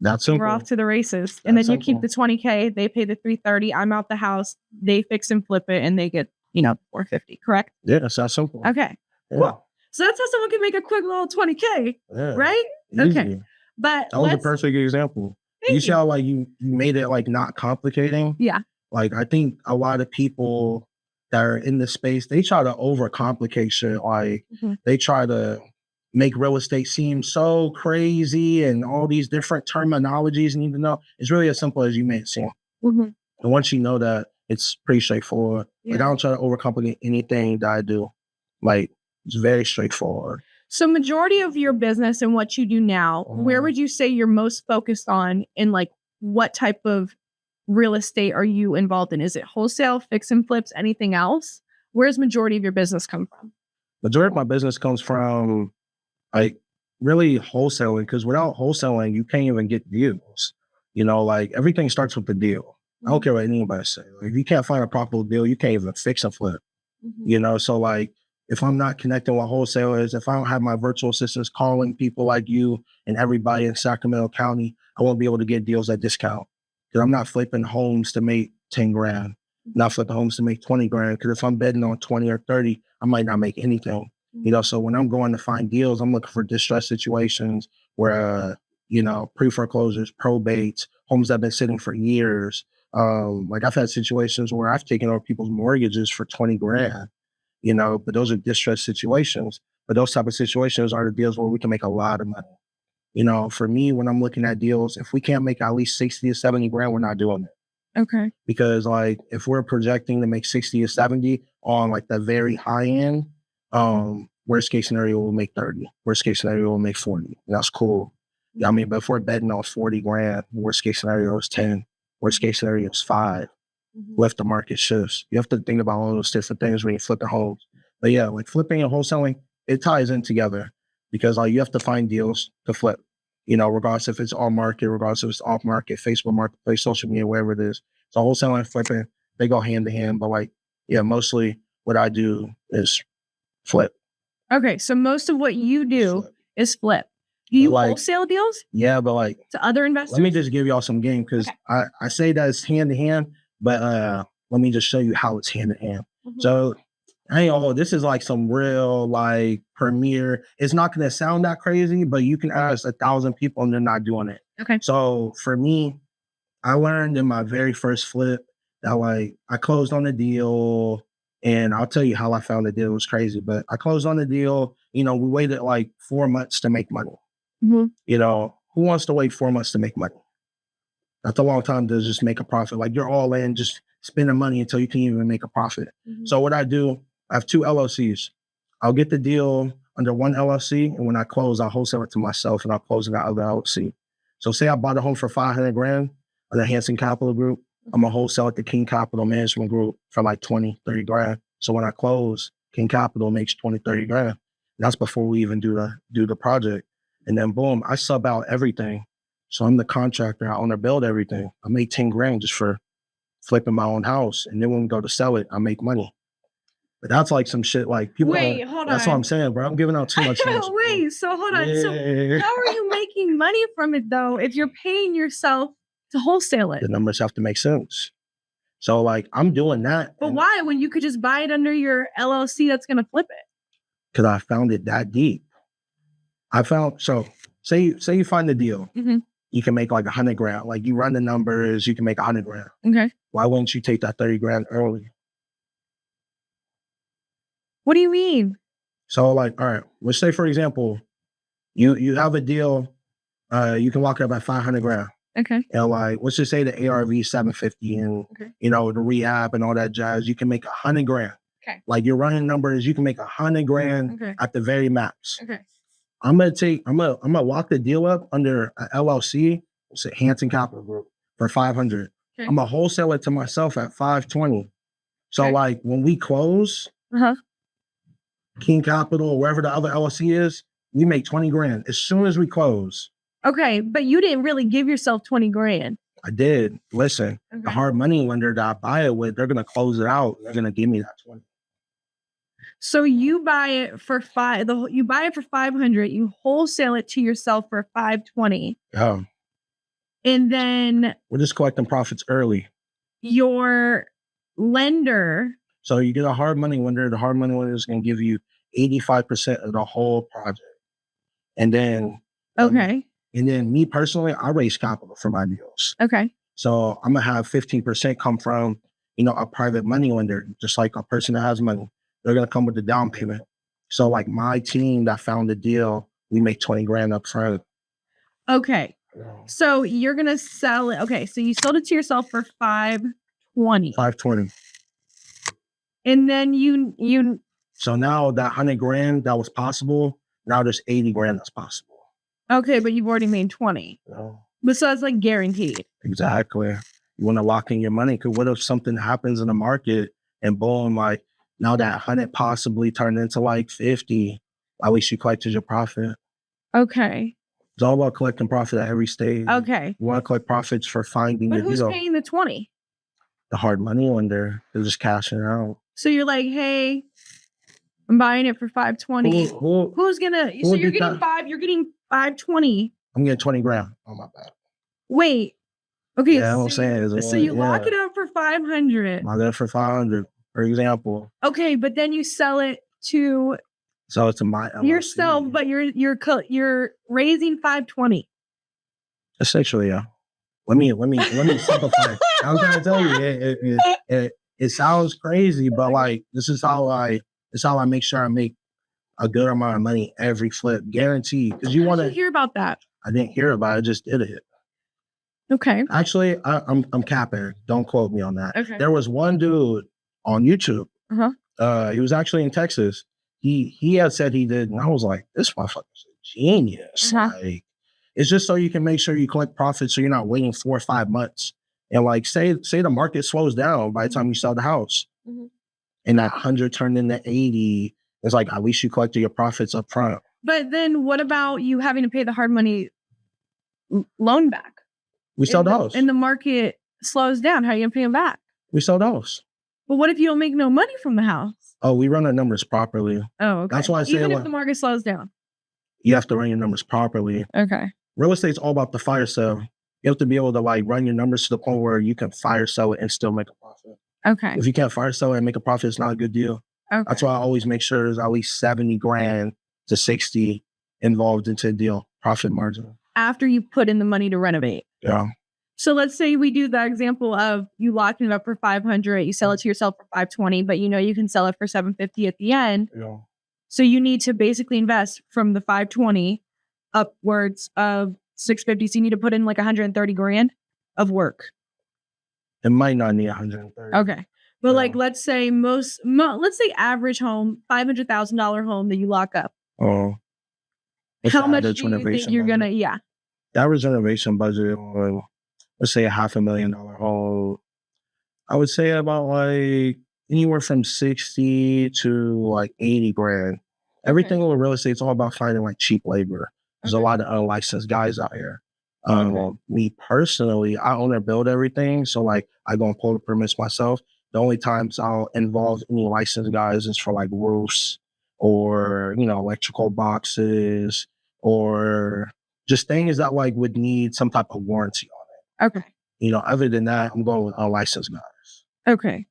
That's simple. We're off to the races. And then you keep the $20K. They pay the $330. I'm out the house. They fix and flip it and they get, $450. Correct? Yeah, that's that simple. Okay. Yeah. Cool. So that's how someone can make a quick little $20K, right? Easy. Okay. But that was a perfect example. You see how like you made it like not complicating? Yeah. Like I think a lot of people that are in this space, they try to overcomplicate shit. Like they try to make real estate seem so crazy and all these different terminologies you need to know. It's really as simple as you made it seem. And once you know that, it's pretty straightforward. Like I don't try to overcomplicate anything that I do. Like it's very straightforward. So majority of your business and what you do now, where would you say you're most focused on, and like what type of real estate are you involved in? Is it wholesale, fix and flips, anything else? Where's majority of your business come from? Majority of my business comes from like really wholesaling, because without wholesaling, you can't even get deals. Like everything starts with the deal. I don't care what anybody say. Like, if you can't find a profitable deal, you can't even fix and flip. So like, if I'm not connecting with wholesalers, if I don't have my virtual assistants calling people like you and everybody in Sacramento County, I won't be able to get deals at discount. Because I'm not flipping homes to make 10 grand, not flipping homes to make 20 grand. Because if I'm betting on 20 or 30, I might not make anything. So when I'm going to find deals, I'm looking for distressed situations where, pre-foreclosures, probates, homes that have been sitting for years. Like I've had situations where I've taken over people's mortgages for 20 grand. But those are distressed situations. But those type of situations are the deals where we can make a lot of money. For me, when I'm looking at deals, if we can't make at least 60 or 70 grand, we're not doing it. Okay. Because like, if we're projecting to make 60 or 70 on like the very high end, worst case scenario, we'll make 30. Worst case scenario, we'll make 40. That's cool. But if we're betting on 40 grand, worst case scenario is 10. Worst case scenario is 5. If the market shifts, you have to think about all those different things when you flip the homes. But yeah, like flipping and wholesaling, it ties in together, because you have to find deals to flip, regardless if it's on market, regardless if it's off market, Facebook Marketplace, social media, wherever it is. So wholesaling and flipping, they go hand in hand. But mostly what I do is flip. Okay. So most of what you do is flip. Do you wholesale deals? Yeah, but to other investors? Let me just give y'all some game, because I say that it's hand in hand. But let me just show you how it's hand in hand. So, this is like some real like premier. It's not going to sound that crazy, but you can ask 1,000 people and they're not doing it. Okay. So for me, I learned in my very first flip that I closed on the deal, and I'll tell you how I found the deal. It was crazy, but I closed on the deal. We waited like 4 months to make money. Who wants to wait 4 months to make money? That's a long time to just make a profit. Like you're all in, just spending money until you can even make a profit. Mhm. So what I do, I have 2 LLCs. I'll get the deal under one LLC, and when I close, I'll wholesale it to myself, and I'll close it out of the LLC. So say I bought a home for $500,000 on the Hanson Capital Group, I'm gonna wholesale at the King Capital Management Group for like 20, 30 grand. So when I close, King Capital makes 20, 30 grand. That's before we even do the project. And then boom, I sub out everything. So I'm the contractor, I own or build everything. I make 10 grand just for flipping my own house. And then when we go to sell it, I make money. But that's like some shit like people. Wait, hold That's on. what I'm saying, bro. I'm giving out too much. Wait, so hold on. So Yeah. how are you making money from it though if you're paying yourself to wholesale it? The numbers have to make sense. So like I'm doing that. But why when you could just buy it under your LLC that's gonna flip it? Because I found it that deep. So say you find the deal. Mhm. You can make like 100 grand. Like you run the numbers, you can make 100 grand. Okay. Why wouldn't you take that 30 grand early? What do you mean? So like, all right, let's say for example, you have a deal, you can walk it up at 500 grand. Okay. And like, let's just say the ARV 750 and Okay. the rehab and all that jazz, you can make 100 grand. Okay. Like you're running numbers, you can make 100 grand Okay. at the very max. Okay. I'm gonna walk the deal up under an LLC, it's a Hanson Capital Group for 500. Okay. I'm gonna wholesale it to myself at 520. So Okay. like when we close, Uh-huh. King Capital or wherever the other LLC is, we make 20 grand as soon as we close. Okay, but you didn't really give yourself 20 grand. I did. Listen, the Okay. hard money lender that I buy it with, they're gonna close it out. They're gonna give me that 20. So you buy it for you buy it for 500, you wholesale it to yourself for 520. Yeah. And then We're just collecting profits early. your lender, So you get a hard money lender. The hard money lender is gonna give you 85% of the whole project. And then okay. And then me personally, I raise capital for my deals. Okay. So I'm gonna have 15% come from, a private money lender, just like a person that has money. They're gonna come with the down payment. So like my team that found the deal, we make 20 grand up front. Okay. So you're gonna sell it. Okay, so you sold it to yourself for 520. 520. And then you So now that 100 grand that was possible, now there's 80 grand that's possible. okay, but you've already made 20. But so that's like guaranteed. Exactly. You want to lock in your money because what if something happens in the market and boom, like now that 100 possibly turned into like 50, at least you collected your profit. Okay. It's all about collecting profit at every stage. Okay. You want to collect profits for finding But your who's deal. paying the 20? The hard money lender, they're just cashing it out. So you're like, hey, I'm buying it for 520. Who's gonna so you're getting you're getting 520. I'm getting 20 grand on my back. Wait. Okay. Yeah, I'm saying. So you lock it up for 500. Lock it up for 500, for example. Okay, but then you sell it to So it's to my LLC. yourself, but you're raising 520. Essentially, yeah. Let me simplify. I'm trying to tell you, it sounds crazy, but like this is how I make sure I make a good amount of money every flip, guaranteed. Because you want to hear about that. I didn't hear about it, I just did it. Okay. Actually, I'm capping. Don't quote me on that. Okay. There was one dude on YouTube. He was actually in Texas. He had said he did, and I was like, this motherfucker's a genius. Like, it's just so you can make sure you collect profits, so you're not waiting 4 or 5 months. And like, say the market slows down by the time you sell the house, and that 100 turned into 80. It's like at least you collected your profits up front. But then, what about you having to pay the hard money loan back? We sell the house, and the market slows down. How are you gonna pay them back? We sell the house. But what if you don't make no money from the house? Oh, we run our numbers properly. Oh, okay. That's why I say even if the market slows down, you have to run your numbers properly. Okay. Real estate's all about the fire sale. You have to be able to like run your numbers to the point where you can fire sell it and still make a profit. Okay. If you can't fire sell it and make a profit, it's not a good deal. Okay. That's why I always make sure there's at least 70 grand to 60 involved into a deal, profit margin. After you put in the money to renovate. Yeah. So let's say we do the example of you locking it up for 500, you sell it to yourself for 520, but you can sell it for 750 at the end. Yeah. So you need to basically invest from the 520 upwards of 650. So you need to put in like 130 grand of work. It might not need 130. Okay. But Yeah. like, let's say let's say average home, $500,000 home that you lock up. Oh, what's How the much average do you think renovation you're budget? gonna? Yeah. The average renovation budget on, let's say, $500,000 home, I would say about like anywhere from 60 to like 80 grand. Everything with real estate, it's all about finding like cheap labor. There's a lot of unlicensed guys out here. Me personally, I own and build everything. So like I go and pull the permits myself. The only times I'll involve any licensed guys is for like roofs or, electrical boxes or just things that like would need some type of warranty on it. Okay. Other than that, I'm going with unlicensed guys. Okay.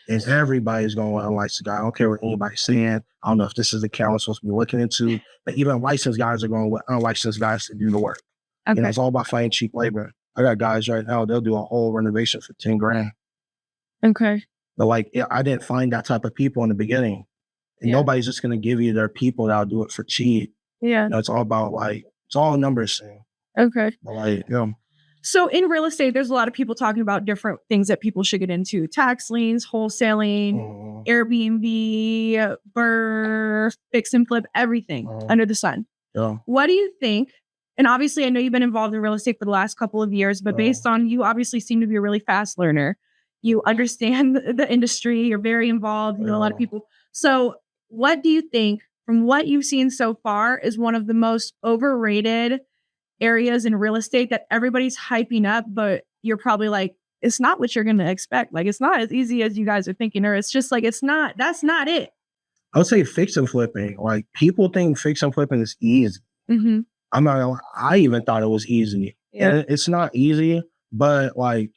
And everybody's going with unlicensed guys. I don't care what anybody's saying. I don't know if this is the account I'm supposed to be looking into, but even licensed guys are going with unlicensed guys to do the work. Okay. It's all about finding cheap labor. I got guys right now, they'll do a whole renovation for 10 grand. Okay. But like, I didn't find that type of people in the beginning. And nobody's just going to give you their people that'll do it for cheap. Yeah. It's all about like, it's all a numbers thing. Okay. But like, So in real estate, there's a lot of people talking about different things that people should get into: tax liens, wholesaling, Airbnb, BRRRR, fix and flip, everything under the sun. Yeah. What do you think? And obviously, I know you've been involved in real estate for the last couple of years, but based on, you obviously seem to be a really fast learner. You understand the industry. You're very involved. You know a lot of people. So what do you think, from what you've seen so far, is one of the most overrated areas in real estate that everybody's hyping up, but you're probably like, it's not what you're going to expect. Like, it's not as easy as you guys are thinking, or it's just like, that's not it. I would say fix and flipping. Like, people think fix and flipping is easy. Mm-hmm. I'm not gonna lie, I even thought it was easy. Yeah. It's not easy, but like,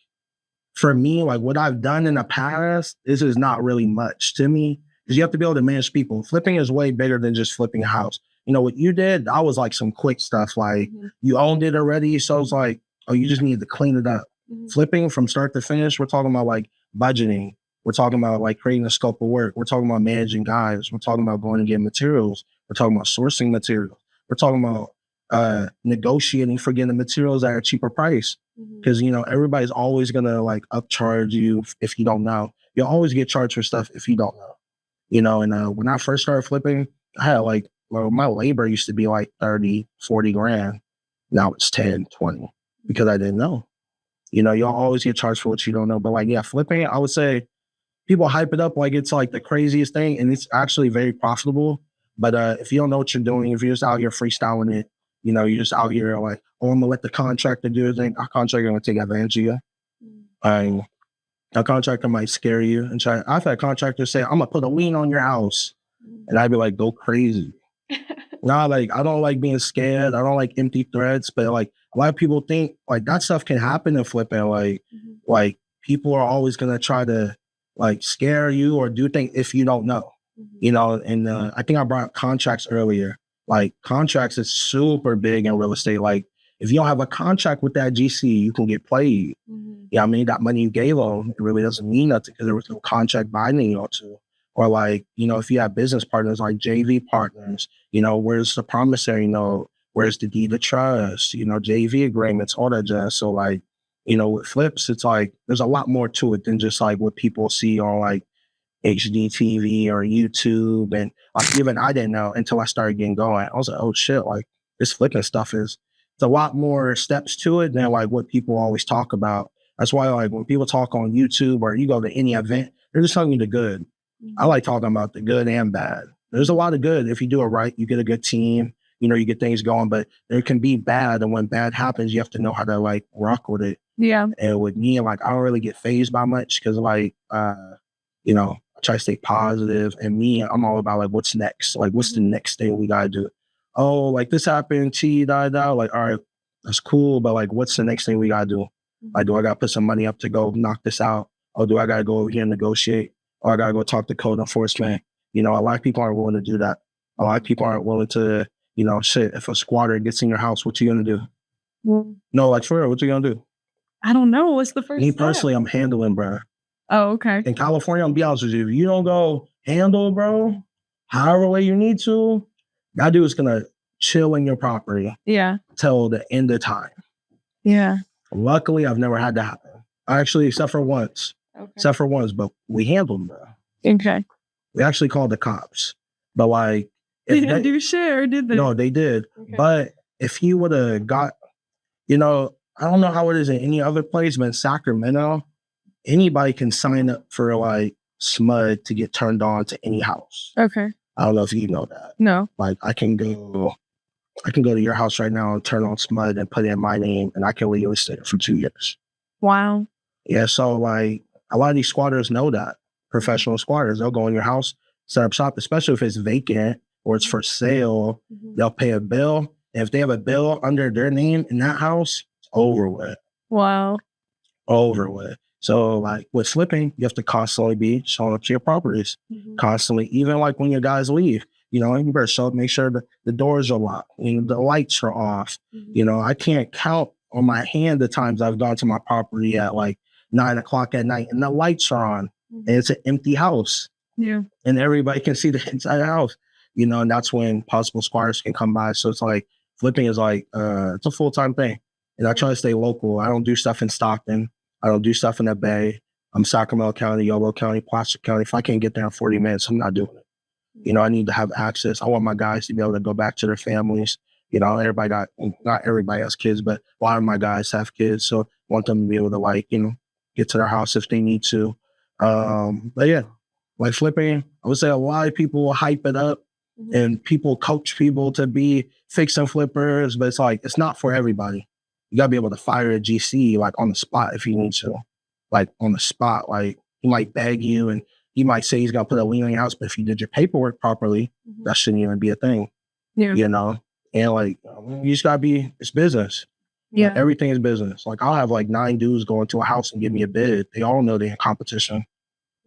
for me, like what I've done in the past, this is not really much to me, because you have to be able to manage people. Flipping is way bigger than just flipping a house. What you did, that was like some quick stuff. Like, you owned it already. So it's like, oh, you just need to clean it up. Flipping from start to finish, we're talking about like budgeting. We're talking about like creating a scope of work. We're talking about managing guys. We're talking about going and getting materials. We're talking about sourcing materials. We're talking about negotiating for getting the materials at a cheaper price. Because, everybody's always going to like upcharge you if you don't know. You'll always get charged for stuff if you don't know. And when I first started flipping, I had like, my labor used to be like 30, 40 grand. Now it's 10, 20 because I didn't know. You'll always get charged for what you don't know. But like, yeah, flipping, I would say people hype it up like it's like the craziest thing, and it's actually very profitable. But if you don't know what you're doing, if you're just out here freestyling it, you're just out here like, oh, I'm gonna let the contractor do his thing. Our contractor gonna take advantage of you. A contractor might scare you and try. I've had contractors say, I'm gonna put a lien on your house. And I'd be like, go crazy. Nah, like, I don't like being scared. I don't like empty threats. But like, a lot of people think like that stuff can happen in flipping. Like people are always gonna try to like scare you or do things if you don't know. And I think I brought up contracts earlier. Like, contracts is super big in real estate. Like, if you don't have a contract with that GC, you can get played. That money you gave them, it really doesn't mean nothing because there was no contract binding you to. Or like, if you have business partners like JV partners, where's the promissory note? Where's the deed of trust? JV agreements, all that jazz. So like, with flips, it's like, there's a lot more to it than just like what people see on like HDTV or YouTube. And like, even I didn't know until I started getting going. I was like, oh shit, like this flipping stuff it's a lot more steps to it than like what people always talk about. That's why like when people talk on YouTube or you go to any event, they're just telling you the good. I like talking about the good and bad. There's a lot of good. If you do it right, you get a good team, you get things going, but there can be bad. And when bad happens, you have to know how to like rock with it. Yeah. And with me, like, I don't really get fazed by much because like, I try to stay positive. And me, I'm all about like, what's next? Like, what's the next thing we got to do? Oh, like this happened, like, all right, that's cool. But like, what's the next thing we got to do? Like, do I got to put some money up to go knock this out? Or do I got to go over here and negotiate? Or I got to go talk to code enforcement. A lot of people aren't willing to do that. A lot of people aren't willing to, shit, if a squatter gets in your house, what you going to do? Well, No, like, for real, what you going to do? I don't know. What's the first Me step? personally, I'm handling, bro. Oh, okay. In California, I'm be honest with you, if you don't go handle, bro, however way you need to, that dude's going to chill in your property. Yeah. Till the end of time. Yeah. Luckily, I've never had that happen. Actually, except for once. Okay. Except for once, but we handled them. Okay. We actually called the cops. But like, They didn't do shit, or did they? No, they did. Okay. But if he would have got, I don't know how it is in any other place, but in Sacramento, anybody can sign up for like SMUD to get turned on to any house. Okay. I don't know if you know that. No. Like I can go to your house right now and turn on SMUD and put in my name, and I can legally stay there for 2 years. Wow. Yeah, so like a lot of these squatters know that. Professional squatters, they'll go in your house, set up shop, especially if it's vacant or it's for sale. They'll pay a bill. And if they have a bill under their name in that house, it's over with. Wow. Over with. So like with flipping, you have to constantly be showing up to your properties. Constantly, even like when your guys leave, you better show up, make sure that the doors are locked, the lights are off. I can't count on my hand the times I've gone to my property at like 9 o'clock at night and the lights are on and it's an empty house. Yeah. And everybody can see the inside of the house, and that's when possible squatters can come by. So it's like flipping is like, it's a full-time thing. And I try to stay local. I don't do stuff in Stockton. I don't do stuff in the Bay. I'm Sacramento County, Yolo County, Placer County. If I can't get there in 40 minutes, I'm not doing it. I need to have access. I want my guys to be able to go back to their families. Not everybody has kids, but a lot of my guys have kids. So I want them to be able to get to their house if they need to. But yeah, like flipping, I would say a lot of people will hype it up and people coach people to be fix and flippers, but it's like, it's not for everybody. You gotta be able to fire a GC like on the spot if you need to, like on the spot. Like he might beg you and he might say he's gonna put a lien on your house, but if you did your paperwork properly, that shouldn't even be a thing. Yeah. And like you just gotta it's business. Yeah. Everything is business. Like I'll have like 9 dudes go into a house and give me a bid. They all know they're in competition.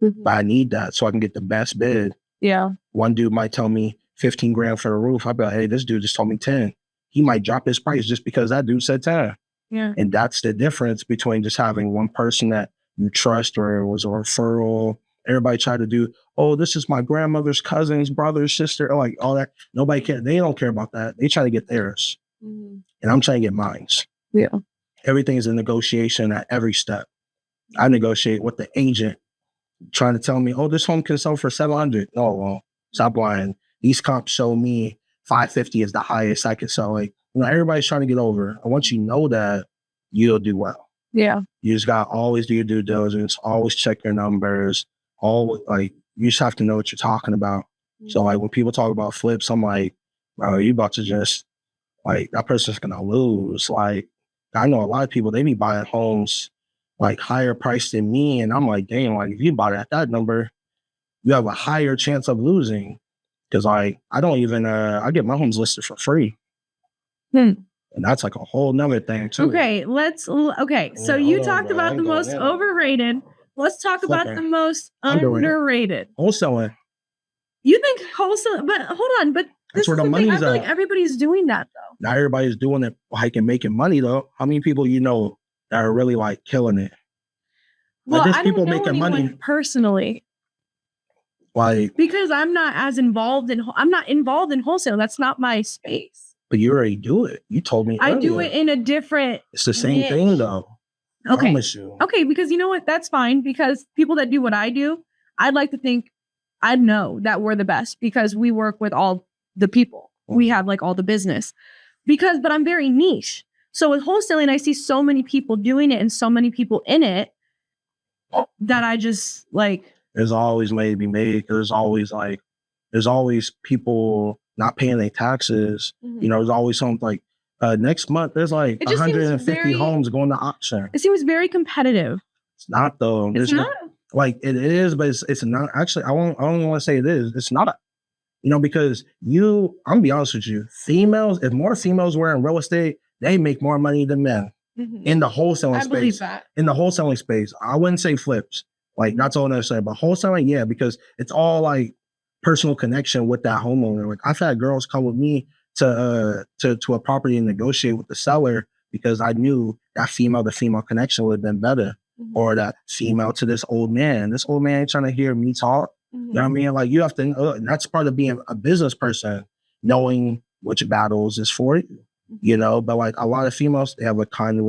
But I need that so I can get the best bid. Yeah. One dude might tell me 15 grand for the roof. I'd be like, hey, this dude just told me 10. He might drop his price just because that dude said 10. Yeah. And that's the difference between just having one person that you trust or it was a referral. Everybody tried to do, oh, this is my grandmother's cousin's brother, sister, like all that. Nobody care. They don't care about that. They try to get theirs. And I'm trying to get mine. Yeah. Everything is a negotiation at every step. I negotiate with the agent trying to tell me, oh, this home can sell for 700. No, well, stop lying. These comps show me 550 is the highest I can sell. Like, everybody's trying to get over. And once you know that, you'll do well. Yeah. You just got to always do your due diligence, always check your numbers, always you just have to know what you're talking about. So like when people talk about flips, I'm like, bro, you about to just that person's gonna lose. Like I know a lot of people, they be buying homes like higher price than me. And I'm like, damn, like if you bought it at that number, you have a higher chance of losing. Cause I don't even, I get my homes listed for free. And that's like a whole nother thing too. Okay. So you talked about the most overrated. Let's talk about the most underrated. Wholesaling. You think wholesale, but hold on, but that's where the money's at. I feel like everybody's doing that though. Not everybody's doing it like and making money though. How many people that are really like killing it? Well, I don't know making money personally. Why? Because I'm not involved in wholesale. That's not my space. But you already do it. You told me earlier. I do it in a different It's the same thing though. Okay. I promise you. Okay, because you know what? That's fine. Because people that do what I do, I'd like to think I know that we're the best because we work with all the people. We have like all the business. But I'm very niche. So with wholesaling, I see so many people doing it and so many people in it that I just like. There's always money to be made. There's always people not paying their taxes. There's always something like next month, there's like 150 homes going to auction. It seems very competitive. It's not though. It's not. Like it is, but it's not. Actually, I don't want to say it is. It's not. Because I'm gonna be honest with you. Females, if more females were in real estate, they make more money than men in the wholesaling space. I believe that. In the wholesaling space, I wouldn't say flips. Like that's all I'm saying. But wholesaling, yeah, because it's all like personal connection with that homeowner. Like I've had girls come with me to a property and negotiate with the seller because I knew that female to female connection would have been better. Or that female to this old man. This old man ain't trying to hear me talk. You know what I mean? Like you have to, that's part of being a business person, knowing which battles is for you, but like a lot of females, they have a kind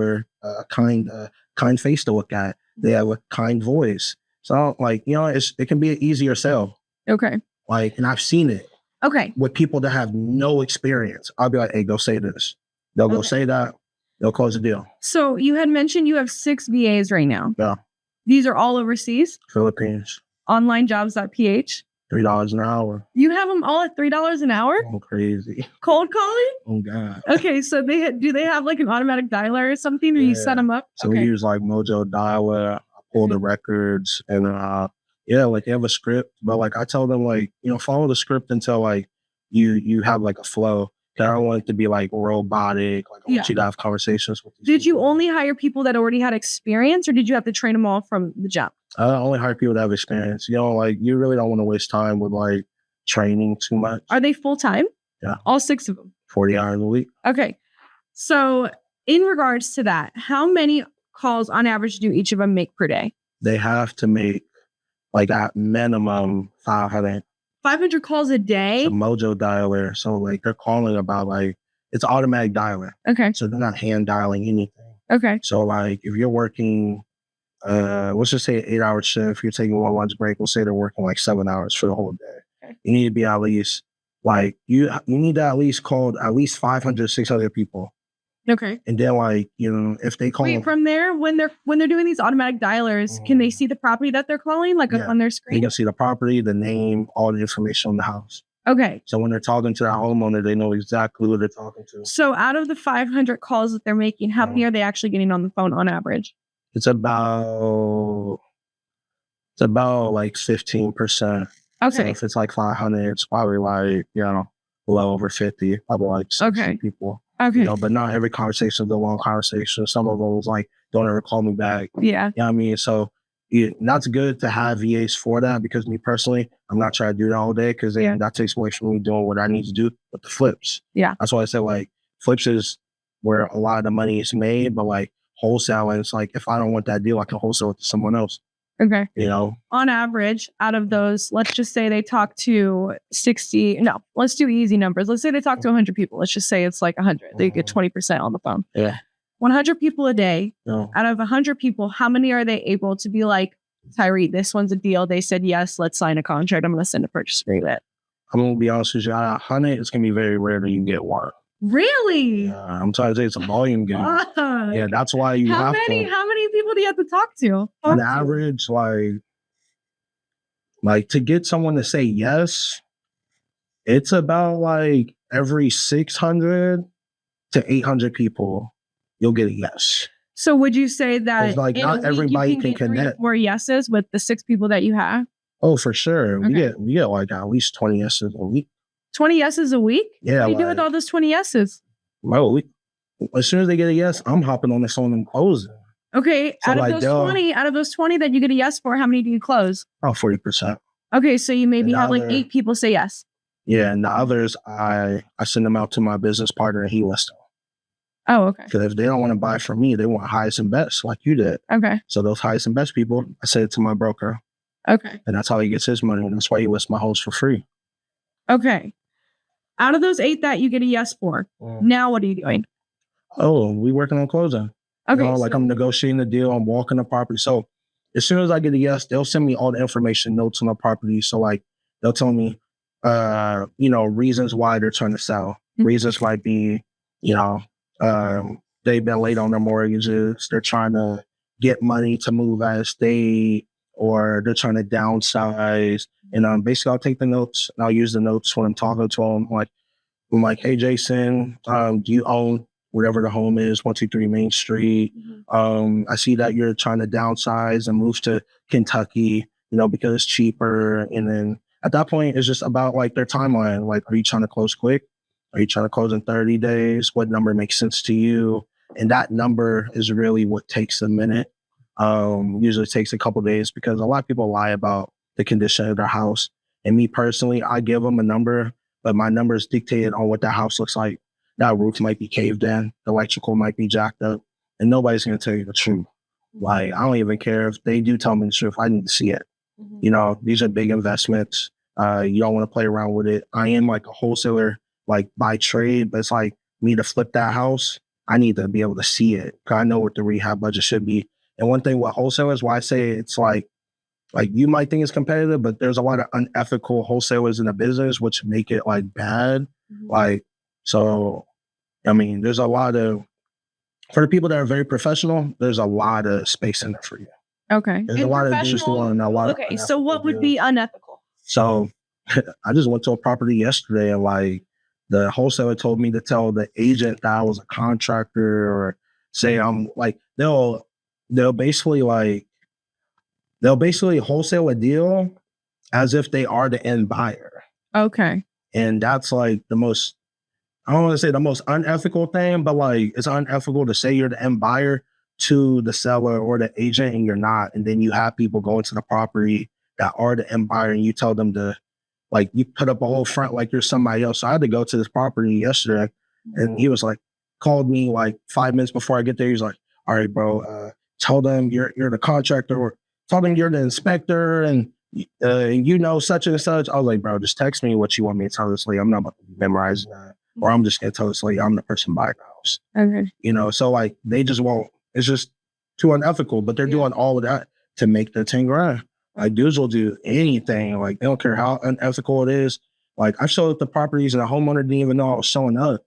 face to look at. They have a kind voice. So like, it can be an easier sell. Okay. Like, and I've seen it Okay. with people that have no experience. I'll be like, hey, go say this. They'll go say that. They'll close the deal. So you had mentioned you have 6 VAs right now. Yeah. These are all overseas? Philippines. Onlinejobs.ph. $3 an hour. You have them all at $3 an hour? Oh, crazy. Cold calling? Oh, God. Okay, so do they have like an automatic dialer or something, or you set them up? So we use like Mojo Dialer, pull the records, and like they have a script. But like I tell them, like, follow the script until like you have like a flow. I don't want it to be like robotic. Like I want you to have conversations with these Did you people. only hire people that already had experience, or did you have to train them all from the jump? I only hire people that have experience. Like you really don't want to waste time with like training too much. Are they full time? Yeah. All 6 of them? 40 hours a week. Okay. So in regards to that, how many calls on average do each of them make per day? They have to make like at minimum 500. 500 calls a day? It's a Mojo dialer. So like they're calling about like, it's automatic dialer. Okay. So they're not hand dialing anything. Okay. So like if you're working, let's just say an 8-hour shift, you're taking one lunch break, we'll say they're working like 7 hours for the whole day. Okay. You need to be at least like, you need to at least call at least 500, 600 people. Okay. And then like, if they call Wait, from there, when they're doing these automatic dialers, can they see the property that they're calling like on their you screen? can see the property, the name, all the information on the house. Okay. So when they're talking to that homeowner, they know exactly who they're talking to. So out of the 500 calls that they're making, how many are they actually getting on the phone on average? It's about like 15%. Okay. So if it's like 500, it's probably like, well over 50, probably like 60 people. Okay. But not every conversation is a long conversation. Some of them was like, don't ever call me back. Yeah. You know what I mean? So that's good to have VAs for that, because me personally, I'm not trying to do that all day, because that takes away from me doing what I need to do with the flips. Yeah. That's why I said like flips is where a lot of the money is made, but like wholesaling, it's like if I don't want that deal, I can wholesale it to someone else. Okay. On average, out of those, let's just say they talk to 60. No, let's do easy numbers. Let's say they talk to 100 people. Let's just say it's like 100. They get 20% on the phone. Yeah. 100 people a day. Out of 100 people, how many are they able to be like, Tyree, this one's a deal. They said, yes, let's sign a contract. I'm going to send a purchase agreement. I'm going to be honest with you. Out of 100, it's going to be very rare that you get one. Really? I'm trying to say it's a volume game. Yeah, that's why you have to. How many people do you have to talk to? On average, like to get someone to say yes, it's about like every 600 to 800 people, you'll get a yes. So would you say that like not everybody can connect? 4 yeses with the 6 people that you have? Oh, for sure. Okay. We get like at least 20 yeses a week. 20 yeses a week? Yeah. What do you do with all those 20 yeses? Well, as soon as they get a yes, I'm hopping on the phone and closing. Okay. So out of those 20 that you get a yes for, how many do you close? Oh, 40%. Okay. So you maybe have like 8 people say yes. Yeah. And the others, I send them out to my business partner and he lists them. Oh, okay. Because if they don't want to buy from me, they want highest and best like you did. Okay. So those highest and best people, I send it to my broker. Okay. And that's how he gets his money. And that's why he lists my host for free. Okay. Out of those 8 that you get a yes for, now what are you doing? Oh, we working on closing. Okay. Like I'm negotiating the deal. I'm walking the property. So as soon as I get a yes, they'll send me all the information, notes on the property. So like they'll tell me, reasons why they're trying to sell. Reasons might be, they've been late on their mortgages. They're trying to get money to move out of state, or they're trying to downsize. And basically I'll take the notes and I'll use the notes when I'm talking to them. I'm like, hey, Jason, do you own whatever the home is, 123 Main Street? I see that you're trying to downsize and move to Kentucky, because it's cheaper. And then at that point, it's just about like their timeline. Like, are you trying to close quick? Are you trying to close in 30 days? What number makes sense to you? And that number is really what takes a minute. Usually takes a couple of days, because a lot of people lie about the condition of their house. And me personally, I give them a number, but my number is dictated on what that house looks like. That roof might be caved in, the electrical might be jacked up, and nobody's going to tell you the truth. Like, I don't even care if they do tell me the truth. I need to see it. These are big investments. You don't want to play around with it. I am like a wholesaler, like by trade, but it's like me to flip that house, I need to be able to see it, because I know what the rehab budget should be. And one thing with wholesalers, why I say it's like you might think it's competitive, but there's a lot of unethical wholesalers in the business, which make it like bad. Like, so, I mean, there's a lot of, for the people that are very professional, there's a lot of space in there for you. Okay. There's a lot of dudes doing a lot of Okay, so what would be unethical? So I just went to a property yesterday and like the wholesaler told me to tell the agent that I was a contractor or say I'm like, they'll basically wholesale a deal as if they are the end buyer. Okay. And that's like the most, I don't want to say the most unethical thing, but like it's unethical to say you're the end buyer to the seller or the agent and you're not. And then you have people go into the property that are the end buyer and you tell them to, like, you put up a whole front like you're somebody else. So I had to go to this property yesterday and he was like, called me like 5 minutes before I get there. He's like, all right, bro, tell them you're the contractor or tell them you're the inspector and you know such and such. I was like, bro, just text me what you want me to tell this lady. I'm not about to memorize that. Or I'm just going to tell this lady I'm the person buying the house. Okay. You know, so like they just won't. It's just too unethical, but they're doing all of that to make their 10 grand. Like dudes will do anything. Like they don't care how unethical it is. Like I showed up the properties and the homeowner didn't even know I was showing up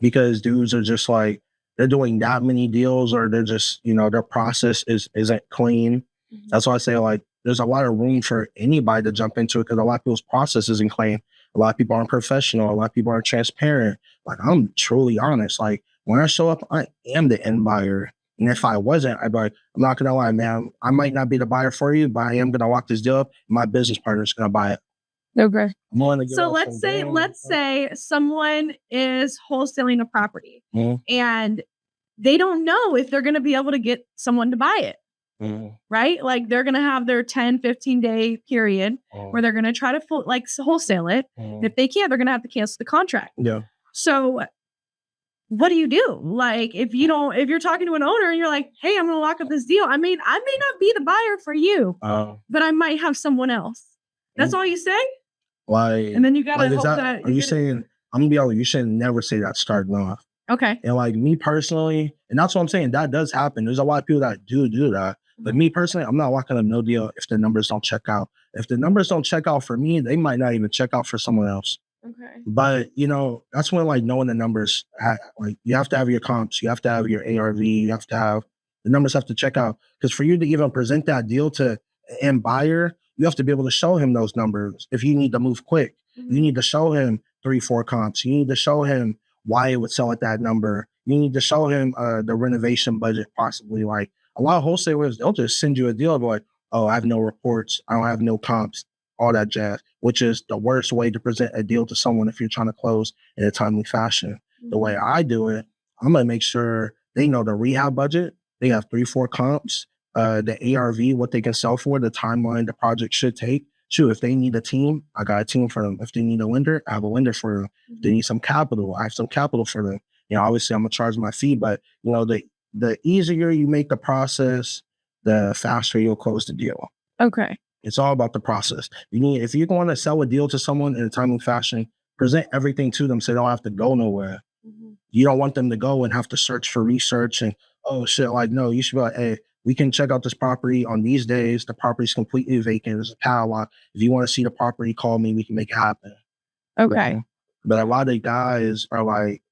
because dudes are just like, they're doing that many deals or they're just, you know, their process isn't clean. That's why I say like, there's a lot of room for anybody to jump into it because a lot of people's process isn't clean. A lot of people aren't professional. A lot of people aren't transparent. Like I'm truly honest. Like when I show up, I am the end buyer. And if I wasn't, I'd be like, I'm not gonna lie, man. I might not be the buyer for you, but I am gonna lock this deal up. And my business partner's gonna buy it. Okay. So let's say someone is wholesaling a property and they don't know if they're going to be able to get someone to buy it. Right? Like they're going to have their 10, 15 day period where they're going to try to wholesale it. And if they can't, they're going to have to cancel the contract. Yeah. So what do you do? Like if you're talking to an owner and you're like, hey, I'm going to lock up this deal. I mean, I may not be the buyer for you, but I might have someone else. That's all you say? Like, and then you got to hope that. Are you saying, I'm going to be honest, you should never say that starting off. Okay. And like me personally, and that's what I'm saying, that does happen. There's a lot of people that do that. But me personally, I'm not locking up no deal if the numbers don't check out. If the numbers don't check out for me, they might not even check out for someone else. Okay. But, you know, that's when like knowing the numbers, like you have to have your comps, you have to have your ARV, you have to have, the numbers have to check out. Because for you to even present that deal to an end buyer, you have to be able to show him those numbers. If you need to move quick, you need to show him 3-4 comps. You need to show him why it would sell at that number. You need to show him the renovation budget possibly. Like a lot of wholesalers, they'll just send you a deal and be like, oh, I have no reports. I don't have no comps, all that jazz, which is the worst way to present a deal to someone if you're trying to close in a timely fashion. The way I do it, I'm going to make sure they know the rehab budget. They have 3-4 comps, the ARV, what they can sell for, the timeline the project should take. Shoot, if they need a team, I got a team for them. If they need a lender, I have a lender for them. If they need some capital, I have some capital for them. You know, obviously I'm gonna charge my fee, but you know, the easier you make the process, the faster you'll close the deal. Okay. It's all about the process. If you're going to sell a deal to someone in a timely fashion, present everything to them so they don't have to go nowhere. You don't want them to go and have to search for research and, oh shit, like, no, you should be like, hey, we can check out this property on these days. The property's completely vacant. There's a padlock. If you want to see the property, call me. We can make it happen. Okay. But a lot of guys are like,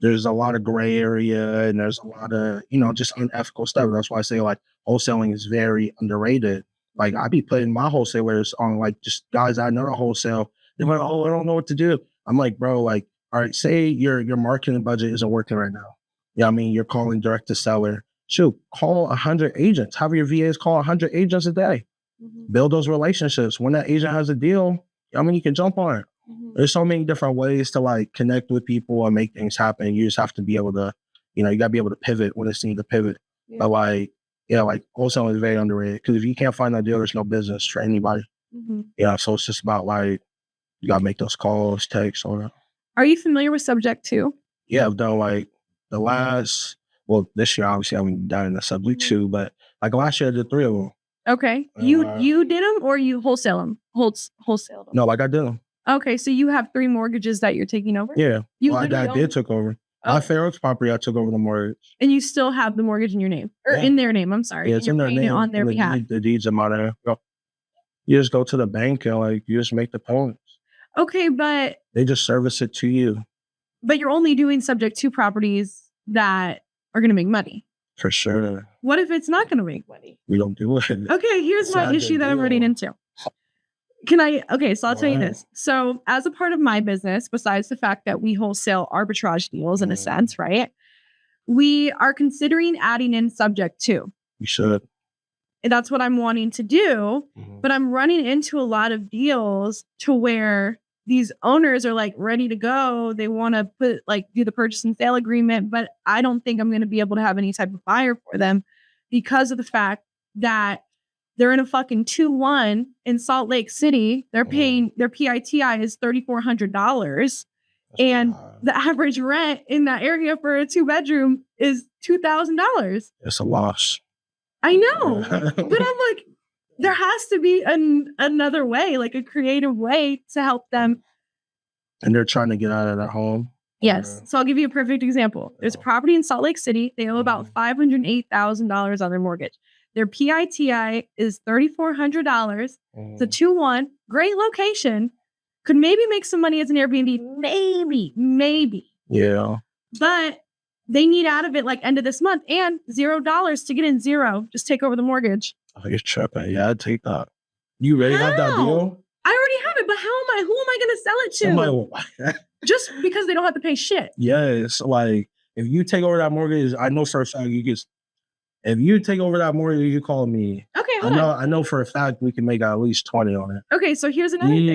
there's a lot of gray area and there's a lot of, you know, just unethical stuff. That's why I say like wholesaling is very underrated. Like I be putting my wholesalers on like just guys I know to wholesale. They're like, oh, I don't know what to do. I'm like, bro, like, all right, say your marketing budget isn't working right now. Yeah, I mean, you're calling direct to seller. Shoot, call 100 agents. Have your VAs call 100 agents a day. Build those relationships. When that agent has a deal, I mean, you can jump on it. There's so many different ways to like connect with people and make things happen. You just have to be able to, you know, you got to be able to pivot when it's need to pivot. But like, yeah, like wholesaling is very underrated because if you can't find that deal, there's no business for anybody. Yeah, so it's just about like, you got to make those calls, texts, all that. Are you familiar with Subject 2? Yeah, I've done like this year, obviously I haven't done the Subject 2, but like last year I did 3 of them. Okay. You did them or you wholesale them? Wholesale them? No, like I did them. Okay, so you have 3 mortgages that you're taking over? Yeah. I did took over. My Fair Oaks property, I took over the mortgage. And you still have the mortgage in your name or in their name. I'm sorry. Yeah, it's in their name on their behalf. The deeds are there. You just go to the bank and like you just make the payments. Okay, but they just service it to you. But you're only doing subject to properties that are going to make money. For sure. What if it's not going to make money? We don't do it. Okay, here's my issue that I'm running into. So I'll tell you this. So as a part of my business, besides the fact that we wholesale arbitrage deals in a sense, right? We are considering adding in subject to. You should. And that's what I'm wanting to do. But I'm running into a lot of deals to where these owners are like ready to go. They want to do the purchase and sale agreement, but I don't think I'm going to be able to have any type of buyer for them because of the fact that they're in a fucking 2-1 in Salt Lake City. They're paying their PITI is $3,400. And the average rent in that area for a 2-bedroom is $2,000. It's a loss. I know. But I'm like, there has to be another way, like a creative way to help them. And they're trying to get out of their home. Yes. So I'll give you a perfect example. There's a property in Salt Lake City. They owe about $508,000 on their mortgage. Their PITI is $3,400. It's a 2-1. Great location. Could maybe make some money as an Airbnb. Maybe. Yeah. But they need out of it like end of this month and $0 to get in. Zero. Just take over the mortgage. Oh, you're tripping. Yeah, I'd take that. You already have that deal? I already have it, but who am I going to sell it to? Just because they don't have to pay shit. Yes. Like, if you take over that mortgage, I know for a fact if you take over that mortgage, you call me. Okay, hold on. I know for a fact we can make at least 20 on it. Okay, so here's another thing.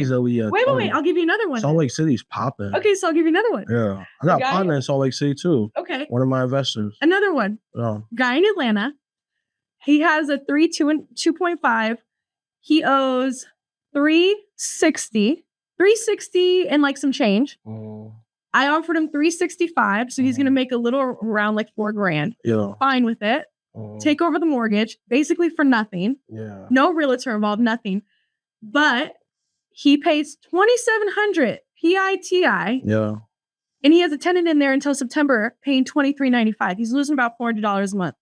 Wait. I'll give you another one. Salt Lake City's popping. Okay, so I'll give you another one. Yeah. I got a partner in Salt Lake City too. Okay. One of my investors. Another one. Oh. Guy in Atlanta. He has a 2.5. He owes $360 and like some change. I offered him $365, so he's gonna make a little around like $4,000. Yeah. Fine with it. Take over the mortgage, basically for nothing. Yeah. No realtor involved, nothing. But he pays $2,700 PITI. Yeah. And he has a tenant in there until September, paying $2,395. He's losing about $400 a month.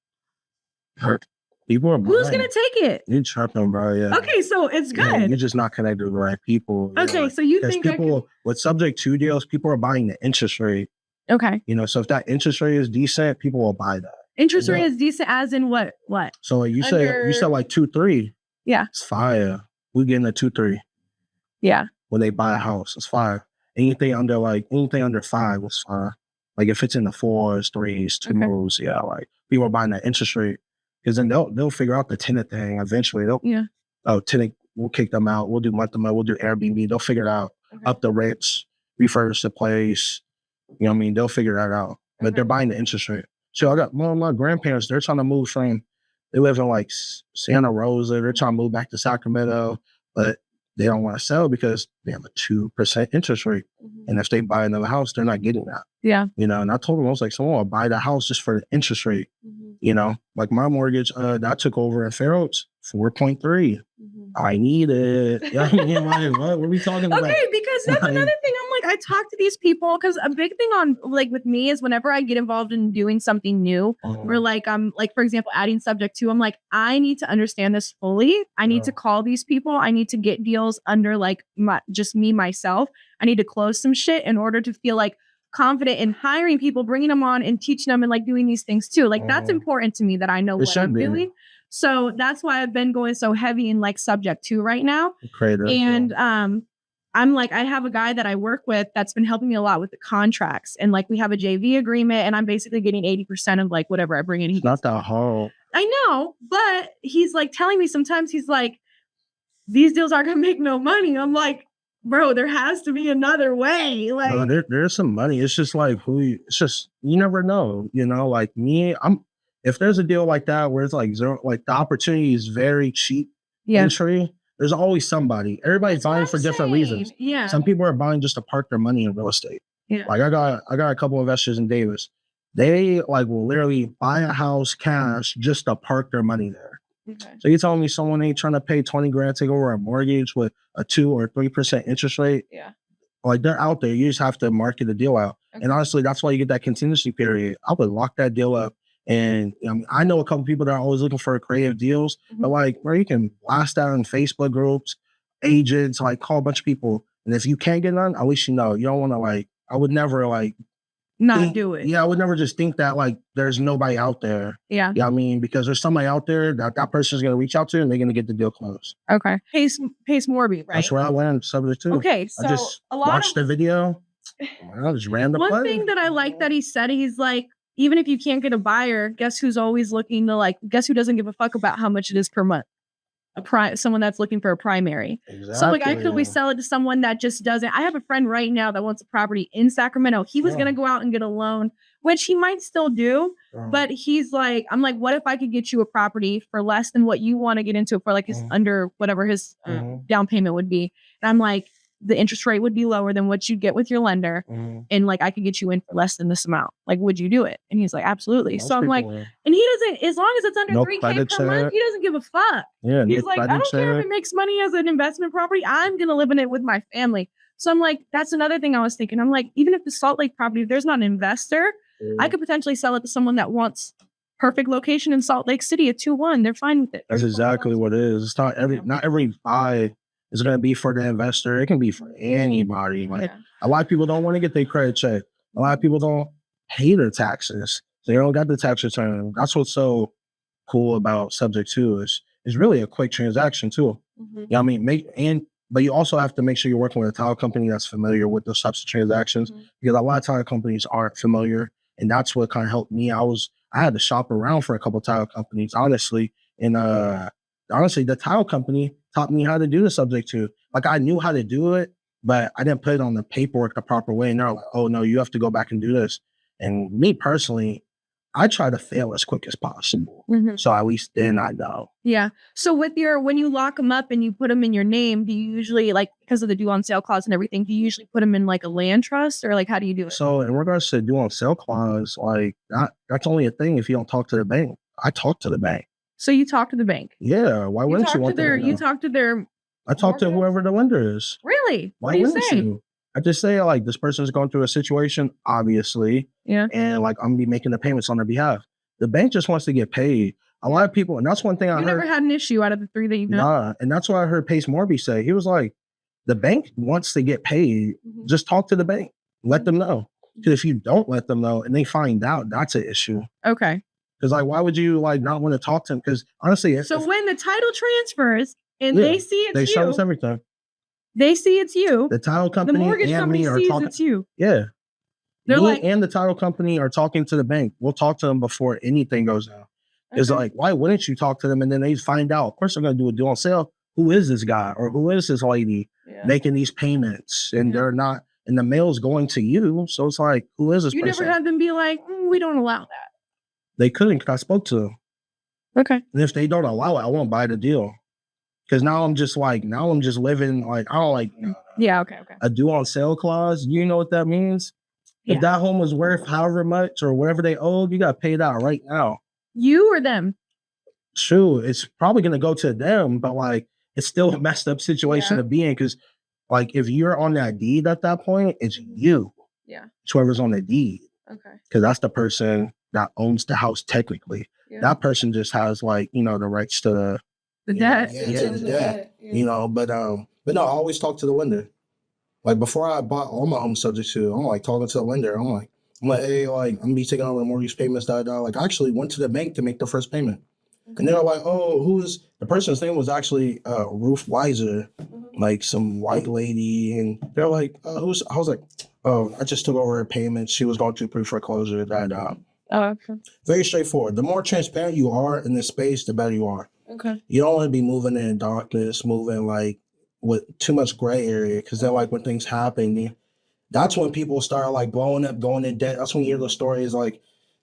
People are buying. Who's gonna take it? You're tripping, bro. Yeah. Okay, so it's good. Yeah, you're just not connected with the right people. Okay, so you think people with subject to deals, people are buying the interest rate. Okay. So if that interest rate is decent, people will buy that. Interest rate is decent as in what? So you said like 2.3. Yeah. It's fire. We getting a 2.3. Yeah. When they buy a house, it's fire. Anything under 5 is fire. Like if it's in the 4s, 3s, 2s, yeah, like people are buying that interest rate. Because then they'll figure out the tenant thing eventually. Tenant, we'll kick them out. We'll do month-to-month. We'll do Airbnb. They'll figure it out. Up the rents, refurbish the place. You know what I mean? They'll figure that out. But they're buying the interest rate. So I got one of my grandparents. They're trying to move they live in like Santa Rosa. They're trying to move back to Sacramento, but they don't want to sell because they have a 2% interest rate. And if they buy another house, they're not getting that. Yeah. And I told them, I was like, someone will buy the house just for the interest rate. Like my mortgage that I took over at Fair Oaks, 4.3. I need it. You know what I mean? Like, what are we talking about? Okay, because that's another thing. I'm like, I talk to these people because a big thing on like with me is whenever I get involved in doing something new, or like I'm like, for example, adding subject to, I'm like, I need to understand this fully. I need to call these people. I need to get deals under like just me, myself. I need to close some shit in order to feel like confident in hiring people, bringing them on and teaching them and like doing these things too. Like that's important to me that I know what I'm doing. So that's why I've been going so heavy in like subject to right now. And I'm like, I have a guy that I work with that's been helping me a lot with the contracts. And like we have a JV agreement and I'm basically getting 80% of like whatever I bring in. It's not that hard. I know, but he's like telling me sometimes he's like, these deals aren't gonna make no money. I'm like, bro, there has to be another way. Like there's some money. It's just like you never know. Like me, if there's a deal like that where it's like zero, like the opportunity is very cheap entry, there's always somebody. Everybody's buying for different reasons. Yeah. Some people are buying just to park their money in real estate. Yeah. Like I got a couple investors in Davis. They like will literally buy a house cash just to park their money there. Okay. So you're telling me someone ain't trying to pay $20,000 to take over a mortgage with a 2 or 3% interest rate? Yeah. Like they're out there. You just have to market the deal out. Okay. And honestly, that's why you get that contingency period. I would lock that deal up. And I know a couple people that are always looking for creative deals, but like, where you can blast that in Facebook groups, agents, like call a bunch of people. And if you can't get none, at least you know. You don't want to like, I would never like Not do it. Yeah, I would never just think that like there's nobody out there. Yeah. Yeah, I mean, because there's somebody out there that person's gonna reach out to and they're gonna get the deal closed. Okay. Pace Morby, right? That's where I went subject to. Okay, so I just a lot watched the video. I just ran the play. One thing that I like that he said, he's like, even if you can't get a buyer, guess who's always looking to like, guess who doesn't give a fuck about how much it is per month? Someone that's looking for a primary. Exactly. So like I could always sell it to someone that just doesn't. I have a friend right now that wants a property in Sacramento. He was gonna go out and get a loan, which he might still do, but he's like, I'm like, what if I could get you a property for less than what you want to get into it for, like his under whatever his down payment would be. And I'm like, the interest rate would be lower than what you'd get with your lender. And like, I could get you in for less than this amount. Like, would you do it? And he's like, absolutely. So I'm like, and he doesn't, as long as it's under 3K per month, he doesn't give a fuck. Yeah, he's like, I don't care if it makes money as an investment property. I'm going to live in it with my family. So I'm like, that's another thing I was thinking. I'm like, even if the Salt Lake property, if there's not an investor, I could potentially sell it to someone that wants perfect location in Salt Lake City at 2-1. They're fine with it. That's exactly what it is. It's not every buy is going to be for the investor. It can be for anybody. Like a lot of people don't want to get their credit check. A lot of people don't pay their taxes. They don't got the tax return. That's what's so cool about subject to is really a quick transaction too. Yeah, I mean, but you also have to make sure you're working with a title company that's familiar with those types of transactions, because a lot of title companies aren't familiar, and that's what kind of helped me. I had to shop around for a couple of title companies, honestly, and honestly, the title company taught me how to do the subject to. Like, I knew how to do it, but I didn't put it on the paperwork the proper way. And they're like, oh no, you have to go back and do this. And me personally, I try to fail as quick as possible. So at least then I know. Yeah. So when you lock them up and you put them in your name, do you usually, like, because of the due on sale clause and everything, do you usually put them in like a land trust, or like, how do you do it? So in regards to the due on sale clause, like that's only a thing if you don't talk to the bank. I talk to the bank. So you talk to the bank? Yeah. Why wouldn't you want to? You talk to their. I talk to whoever the lender is. Really? Why wouldn't you? I just say, like, this person's going through a situation, obviously. Yeah. And like, I'm gonna be making the payments on their behalf. The bank just wants to get paid. A lot of people, and that's one thing I heard. You never had an issue out of the 3 that you know? Nah, and that's what I heard Pace Morby say. He was like, the bank wants to get paid. Just talk to the bank. Let them know. Because if you don't let them know and they find out, that's an issue. Okay. Because like, why would you like not want to talk to them? Because honestly, when the title transfers and they see it's you, they show us everything. They see it's you. The title company, the mortgage and company me are sees talking. It's you. Yeah. They're Me and the title company are talking to the bank. We'll talk to them before anything goes down. Okay. It's like, why wouldn't you talk to them? And then they find out. Of course, they're going to do a deal on sale. Who is this guy or who is this lady making these payments? And they're not, and the mail's going to you. So it's like, who is this person? You never had them be like, we don't allow that. They couldn't, because I spoke to them. Okay. And if they don't allow it, I won't buy the deal. Because now I'm just living like, I don't like a due on sale clause. You know what that means? Yeah. If that home was worth however much or whatever they owed, you got to pay it out right now. You or them? Sure, it's probably going to go to them, but like, it's still a messed up situation to be in, because like, if you're on that deed at that point, it's you. Yeah. It's whoever's on the deed. Okay. Because that's the person that owns the house technically. Yeah. That person just has like, the rights to the debt. The debt. But no, I always talk to the lender. Like, before I bought all my home subject to, I'm like talking to the lender. I'm like, hey, like, I'm gonna be taking over the mortgage payments. Like, I actually went to the bank to make the first payment. And they're like, oh, the person's name was actually Ruth Weiser, like some white lady. And they're like, I was like, oh, I just took over her payment. She was going through pre-foreclosure. Okay. Very straightforward. The more transparent you are in this space, the better you are. Okay. You don't want to be moving in darkness, moving like with too much gray area, because then like when things happen, that's when people start like blowing up, going in debt. That's when you hear the stories like,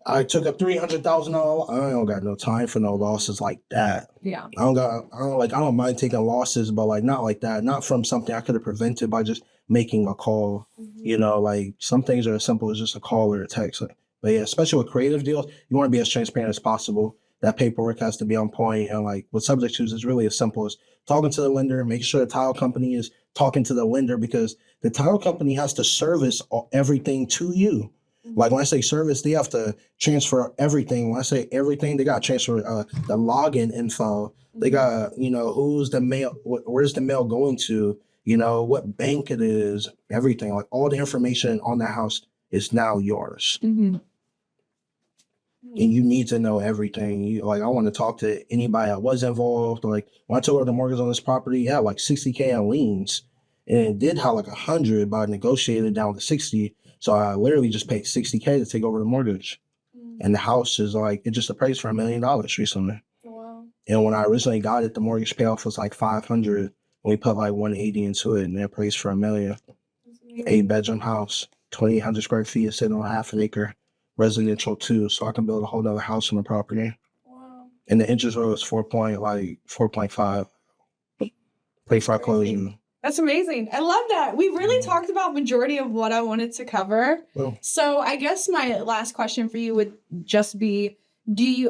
I took a $300,000. I don't got no time for no losses like that. Yeah. I don't mind taking losses, but like not like that. Not from something I could have prevented by just making a call. Like some things are as simple as just a call or a text. But yeah, especially with creative deals, you want to be as transparent as possible. That paperwork has to be on point. And like with subject to, it's really as simple as talking to the lender, making sure the title company is talking to the lender because the title company has to service everything to you. Like when I say service, they have to transfer everything. When I say everything, they got to transfer the login info. They got, who's the mail, where's the mail going to, what bank it is, everything. Like all the information on the house is now yours. And you need to know everything. I want to talk to anybody that was involved. Like when I took over the mortgage on this property, it had like $60K in liens. And it did have like 100, but I negotiated down to 60. So I literally just paid $60K to take over the mortgage. And the house is it just appraised for $1 million recently. Wow. And when I originally got it, the mortgage payoff was like 500. And we put like 180 into it and it appraised for $1 million. 8-bedroom house, 2,800 square feet, sitting on half an acre, residential too. So I can build a whole other house on the property. Wow. And the interest rate was 4.5. Pay for closing. That's amazing. I love that. We really talked about majority of what I wanted to cover. Well, so I guess my last question for you would just be,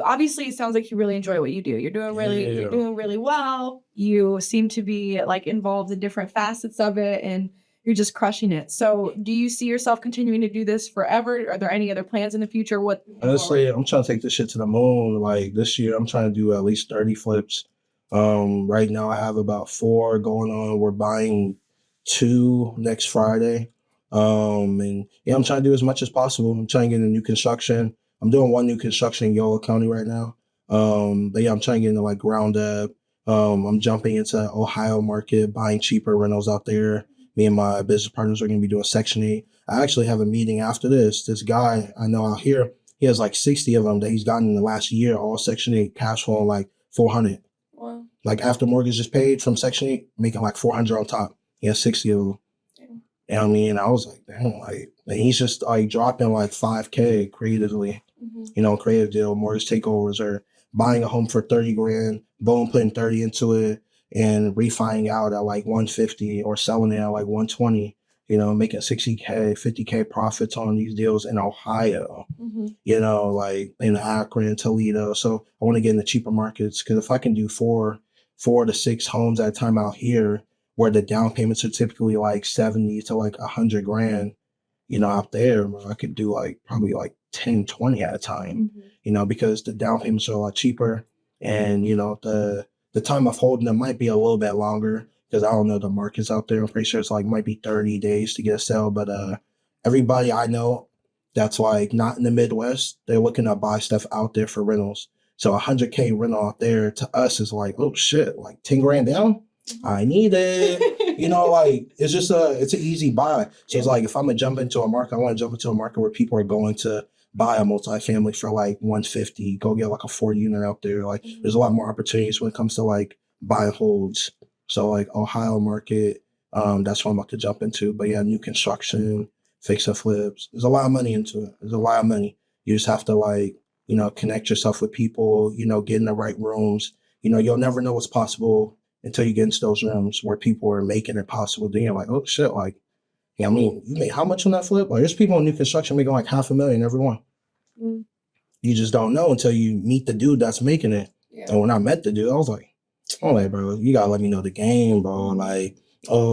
obviously it sounds like you really enjoy what you do. You're doing really well. You seem to be involved in different facets of it and you're just crushing it. So do you see yourself continuing to do this forever? Are there any other plans in the future? Honestly, I'm trying to take this shit to the moon. Like this year, I'm trying to do at least 30 flips. Right now I have about 4 going on. We're buying 2 next Friday. And I'm trying to do as much as possible. I'm trying to get into new construction. I'm doing 1 new construction in Yolo County right now. But I'm trying to get into ground up. I'm jumping into Ohio market, buying cheaper rentals out there. Me and my business partners are going to be doing Section 8. I actually have a meeting after this. This guy I know out here, he has 60 of them that he's gotten in the last year, all Section 8 cash flow 400. Wow. After mortgage is paid from Section 8, making 400 on top. He has 60 of them. Yeah. And I was like, damn, and he's just dropping 5K creatively, creative deal, mortgage takeovers or buying a home for 30 grand, boom, putting 30 into it and refining out at 150 or selling it at 120, making 60K, 50K profits on these deals in Ohio, in Akron, Toledo. So I want to get in the cheaper markets because if I can do 4 to 6 homes at a time out here where the down payments are typically 70 to 100 grand, out there, I could do probably 10, 20 at a time, because the down payments are a lot cheaper and, the time of holding them might be a little bit longer because I don't know the markets out there. I'm pretty sure it's might be 30 days to get a sale, but everybody I know that's not in the Midwest, they're looking to buy stuff out there for rentals. So 100K rental out there to us is oh shit, 10 grand down. I need it. It's just it's an easy buy. So it's if I'm gonna jump into a market, I want to jump into a market where people are going to buy a multifamily for 150, go get a 4 unit out there. There's a lot more opportunities when it comes to buy holds. So Ohio market, that's what I'm about to jump into. But yeah, new construction, fix and flips. There's a lot of money into it. There's a lot of money. You just have to connect yourself with people, get in the right rooms. You'll never know what's possible until you get into those rooms where people are making it possible. Then you're oh shit, you made how much on that flip? there's people in new construction making $500,000 every one. You just don't know until you meet the dude that's making it. Yeah. And when I met the dude, I was oh, bro, you gotta let me know the game, bro.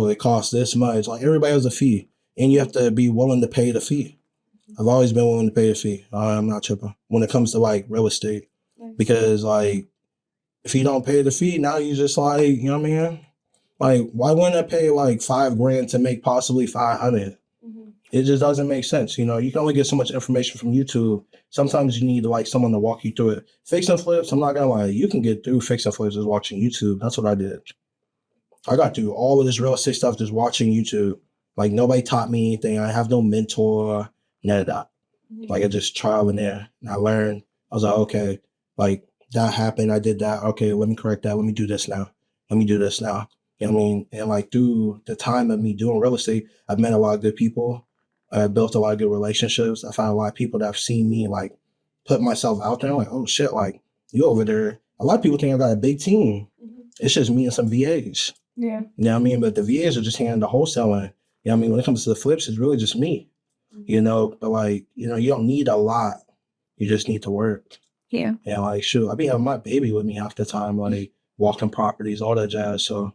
It costs this much. Everybody has a fee, and you have to be willing to pay the fee. I've always been willing to pay the fee. I'm not tripping when it comes to real estate, because if you don't pay the fee, now you just you know what I mean? Why wouldn't I pay $5 grand to make possibly 500? It just doesn't make sense. You can only get so much information from YouTube. Sometimes you need someone to walk you through it. Fix and flips, I'm not gonna lie, you can get through fix and flips just watching YouTube. That's what I did. I got through all of this real estate stuff just watching YouTube. Nobody taught me anything. I have no mentor, none of that. I just trial and error. And I learned. I was okay, that happened. I did that. Okay, let me correct that. Let me do this now. Let me do this now. You know what I mean? And through the time of me doing real estate, I've met a lot of good people. I built a lot of good relationships. I found a lot of people that have seen me put myself out there. Oh shit, you over there. A lot of people think I got a big team. It's just me and some VAs. Yeah. You know what I mean? But the VAs are just handling the wholesaling. You know what I mean? When it comes to the flips, it's really just me. But you don't need a lot. You just need to work. Yeah. Yeah, shoot, I be having my baby with me half the time, walking properties, all that jazz. So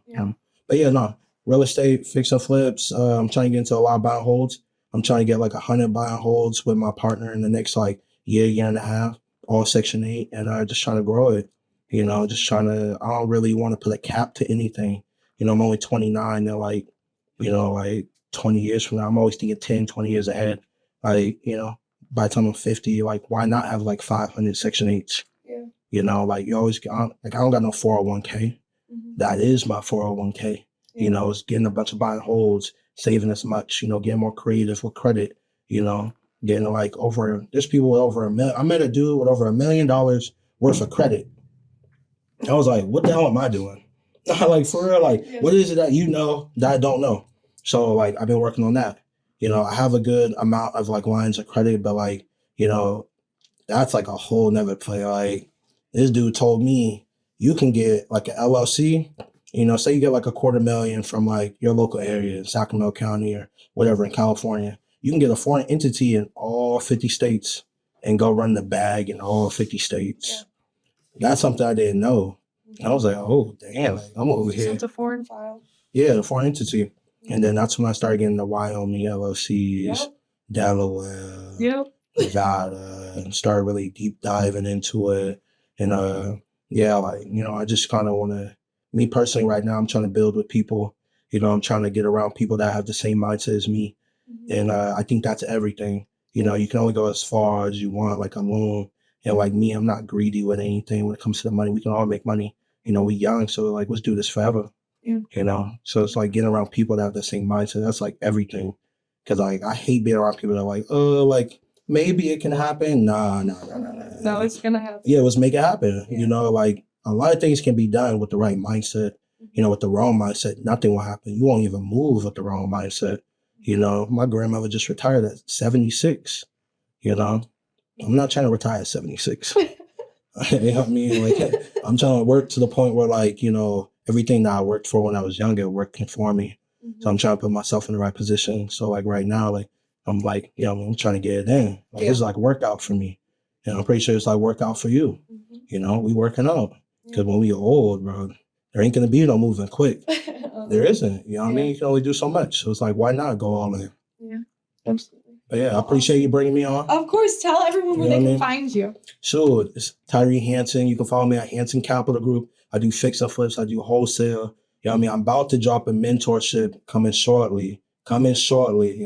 but yeah, no. real estate, fix and flips. I'm trying to get into a lot of buy and holds. I'm trying to get like 100 buy and holds with my partner in the next like year and a half, all Section 8, and just trying to grow it. You know, just trying to, I don't really want to put a cap to anything. You know, I'm only 29 and like, you know, like 20 years from now, I'm always thinking 10, 20 years ahead. Like, you know, by the time I'm 50, like, why not have like 500 Section 8s? Yeah. You know, like you always, like I don't got no 401k. That is my 401k. Yeah. You know, it's getting a bunch of buy and holds, saving as much, you know, getting more creative with credit, you know, getting like there's people with over $1 million. I met a dude with over $1 million worth of credit. I was like, what the hell am I doing? Like, for real, like, what is it that you know that I don't know? So, like, I've been working on that. You know, I have a good amount of, like, lines of credit, but, like, you know, that's, like, a whole nother play. Like, this dude told me you can get, like, an LLC, you know, say you get, like, $250,000 from, like, your local area, Sacramento County or whatever in California. You can get a foreign entity in all 50 states and go run the bag in all 50 states. Yeah. That's something I didn't know. I was like, oh, damn, like, I'm over here. So it's a foreign file. Yeah, the foreign entity. And then that's when I started getting the Wyoming LLCs, Delaware, Nevada, and started really deep diving into it. And yeah, like, you know, I just kind of want to, me personally right now, I'm trying to build with people. You know, I'm trying to get around people that have the same mindset as me. And I think that's everything. You know, you can only go as far as you want, like alone. And like me, I'm not greedy with anything when it comes to the money. We can all make money. You know, we young, so like, let's do this forever. Yeah. You know, so it's like getting around people that have the same mindset. That's like everything. Because like, I hate being around people that are like, oh, like, maybe it can happen. Nah. No, it's going to happen. Yeah, let's make it happen. Yeah. You know, like, a lot of things can be done with the right mindset. You know, with the wrong mindset, nothing will happen. You won't even move with the wrong mindset. You know, my grandmother just retired at 76. You know, I'm not trying to retire at 76. You know what I mean? Like, I'm trying to work to the point where, like, you know, everything that I worked for when I was younger working for me. So I'm trying to put myself in the right position. So like right now, like, I'm like, you know, I'm trying to get it in. Like, it's like workout for me. And I'm pretty sure it's like workout for you. You know, we working out. Because when we are old, bro, there ain't going to be no moving quick. There isn't. You know what I mean? You can only do so much. So it's like, why not go all in? Yeah, absolutely. But yeah, I appreciate you bringing me on. Of course. Tell everyone where they can find you. Sure. It's Tyree Hanson. You can follow me at Hanson Capital Group. I do fix and flips. I do wholesale. You know what I mean? I'm about to drop a mentorship coming shortly. You know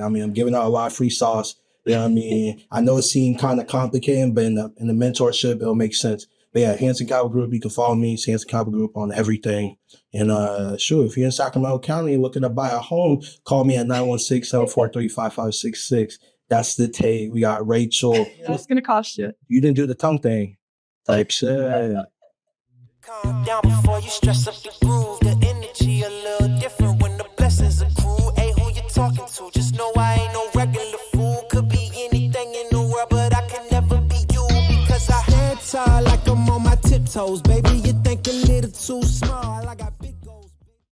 what I mean? I'm giving out a lot of free sauce. You know what I mean? I know it seemed kind of complicated, but in the mentorship, it'll make sense. But yeah, Hanson Capital Group, you can follow me. It's Hanson Capital Group on everything. And sure, if you're in Sacramento County looking to buy a home, call me at 916-743-5566. That's the tape. We got Rachel. That's going to cost you. You didn't do the tongue thing. Type shit. Calm down before you stress up the groove. The energy a little different when the blessings accrue. Hey, who you talking to? Just know I ain't no regular fool. Could be anything in the world, but I can never be you. Because I stand tall like I'm on my tiptoes. Baby, you think a little too small. I got